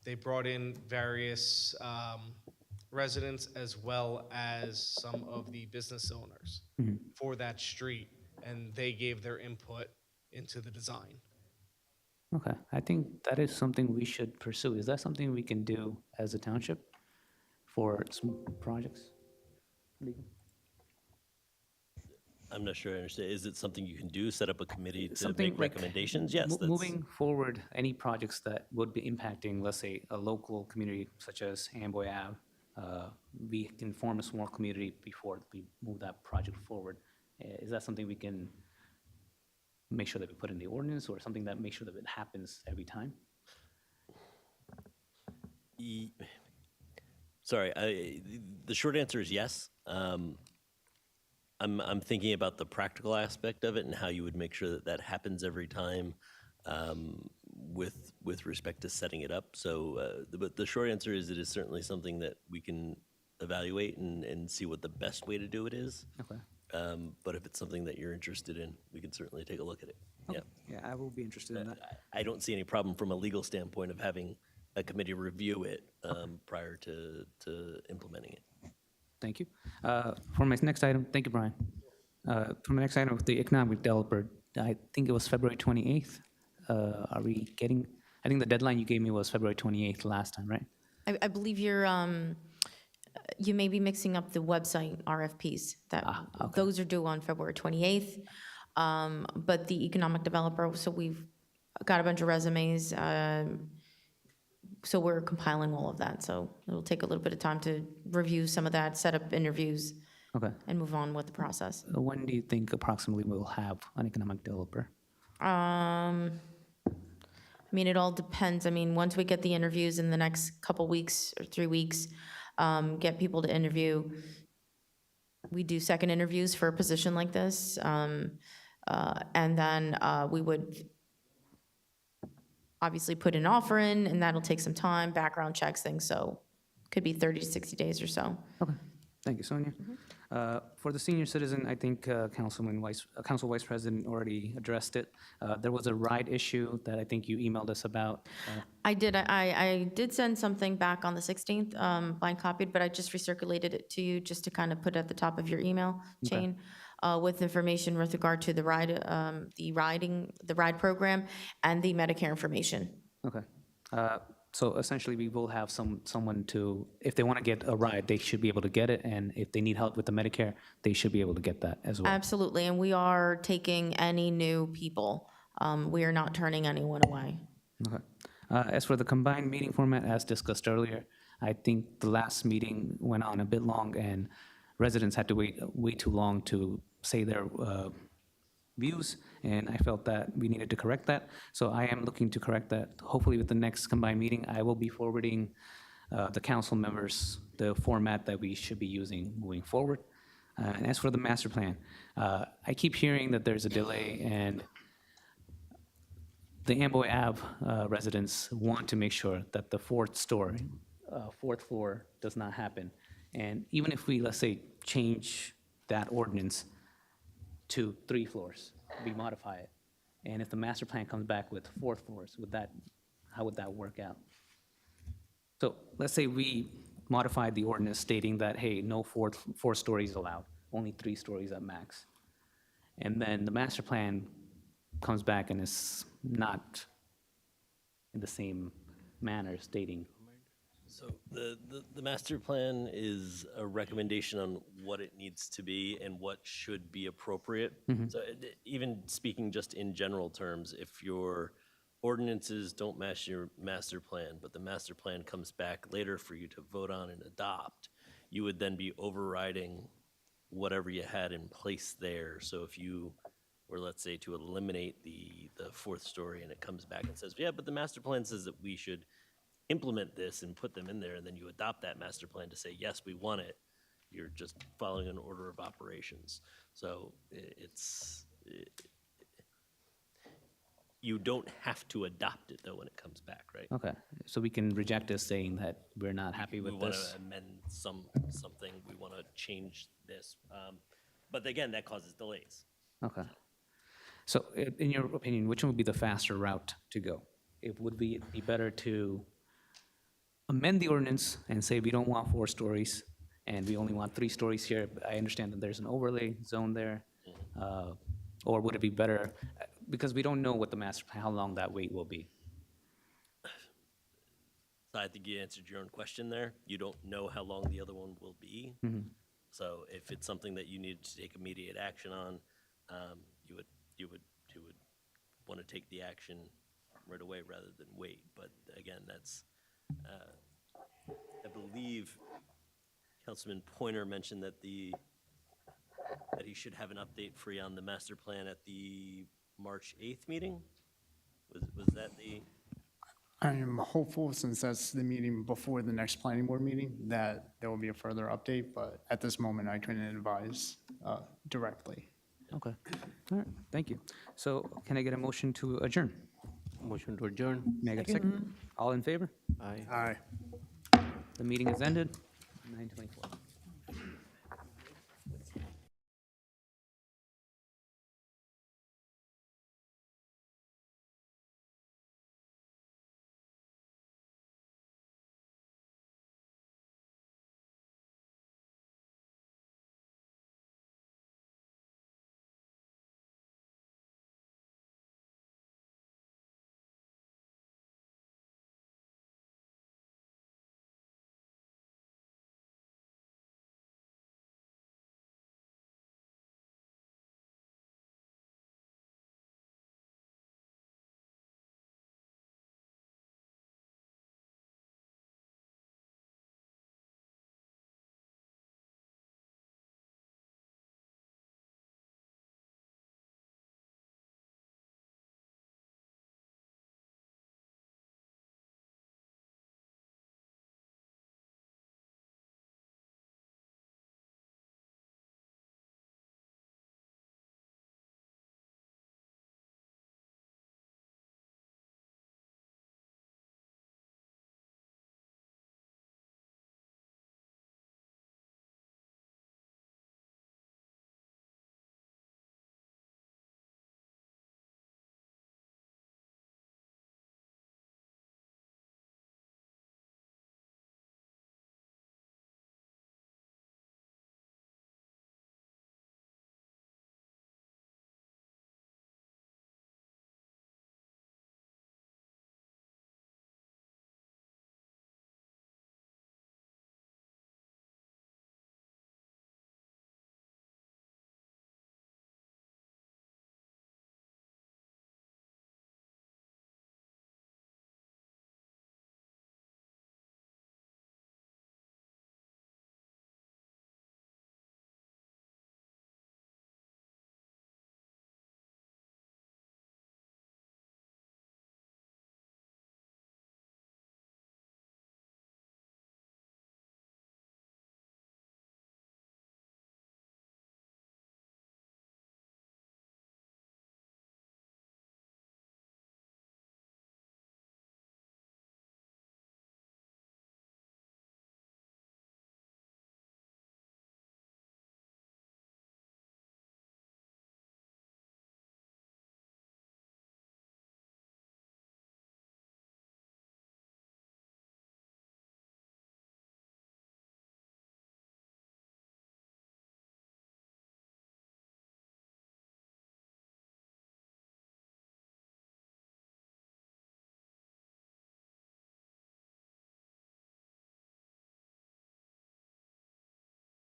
They brought in various residents as well as some of the business owners for that street, and they gave their input into the design. Okay, I think that is something we should pursue. Is that something we can do as a township for some projects? Legal? I'm not sure I understand. Is it something you can do, set up a committee to Something make like recommendations? Yes, that's. Moving forward, any projects that would be impacting, let's say, a local community such as Amboy Ave, we can form a small community before we move that project forward. Is that something we can make sure that we put in the ordinance, or something that makes sure that it happens every time? Sorry, the short answer is yes. I'm thinking about the practical aspect of it and how you would make sure that that happens every time with respect to setting it up. So, but the short answer is it is certainly something that we can evaluate and see what the best way to do it is. Okay. But if it's something that you're interested in, we can certainly take a look at it. Yeah. Yeah, I will be interested in that. I don't see any problem from a legal standpoint of having a committee review it prior to implementing it. Thank you. For my next item, thank you, Brian. For my next item, with the economic developer, I think it was February 28th. Are we getting, I think the deadline you gave me was February 28th last time, right? I believe you may be mixing up the website RFPs. Okay. Those are due on February 28th. But the economic developer, so we've got a bunch of resumes. So we're compiling all of that. So it'll take a little bit of time to review some of that, set up interviews, Okay. and move on with the process. When do you think approximately we'll have an economic developer? I mean, it all depends. I mean, once we get the interviews in the next couple weeks or 3 weeks, get people to interview. We do second interviews for a position like this. And then we would obviously put an offer in, and that'll take some time, background checks, things. So could be 30 to 60 days or so. Okay, thank you, Sonia. For the senior citizen, I think Council Vice President already addressed it. There was a ride issue that I think you emailed us about. I did. I did send something back on the 16th, blind copied, but I just recirculated it to you just to kind of put at the top of your email chain with information with regard to the ride program and the Medicare information. Okay. So essentially, we will have someone to, if they want to get a ride, they should be able to get it, and if they need help with the Medicare, they should be able to get that as well. Absolutely, and we are taking any new people. We are not turning anyone away. Okay. As for the combined meeting format, as discussed earlier, I think the last meeting went on a bit long, and residents had to wait way too long to say their views, and I felt that we needed to correct that. So I am looking to correct that. Hopefully with the next combined meeting, I will be forwarding the council members the format that we should be using moving forward. And as for the master plan, I keep hearing that there's a delay, and the Amboy Ave residents want to make sure that the fourth floor does not happen. And even if we, let's say, change that ordinance to 3 floors, we modify it. And if the master plan comes back with 4 floors, how would that work out? So let's say we modified the ordinance stating that, hey, no 4 stories allowed, only 3 stories at max. And then the master plan comes back and is not in the same manner stating. So the master plan is a recommendation on what it needs to be and what should be appropriate. So even speaking just in general terms, if your ordinances don't match your master plan, but the master plan comes back later for you to vote on and adopt, you would then be overriding whatever you had in place there. So if you were, let's say, to eliminate the 4th story and it comes back and says, yeah, but the master plan says that we should implement this and put them in there, and then you adopt that master plan to say, yes, we want it, you're just following an order of operations. So you don't have to adopt it, though, when it comes back, right? Okay, so we can reject this saying that we're not happy with We want this. to amend something, we want to change this. But again, that causes delays. Okay. So in your opinion, which one would be the faster route to go? Would be better to amend the ordinance and say we don't want 4 stories and we only want 3 stories here? I understand that there's an overlay zone there. Or would it be better, because we don't know what the master plan, how long that wait will be? So I think you answered your own question there. You don't know how long the other one will be. So if it's something that you need to take immediate action on, you would want to take the action right away rather than wait. But again, that's, I believe Councilman Pointer mentioned that that he should have an update for you on the master plan at the March 8th meeting? Was that the? I am hopeful, since that's the meeting before the next planning board meeting, that there will be a further update, but at this moment, I couldn't advise directly. Okay, all right, thank you. So can I get a motion to adjourn? Motion to adjourn. May I get a second? All in favor? Aye. Aye. The meeting is ended, 9:24.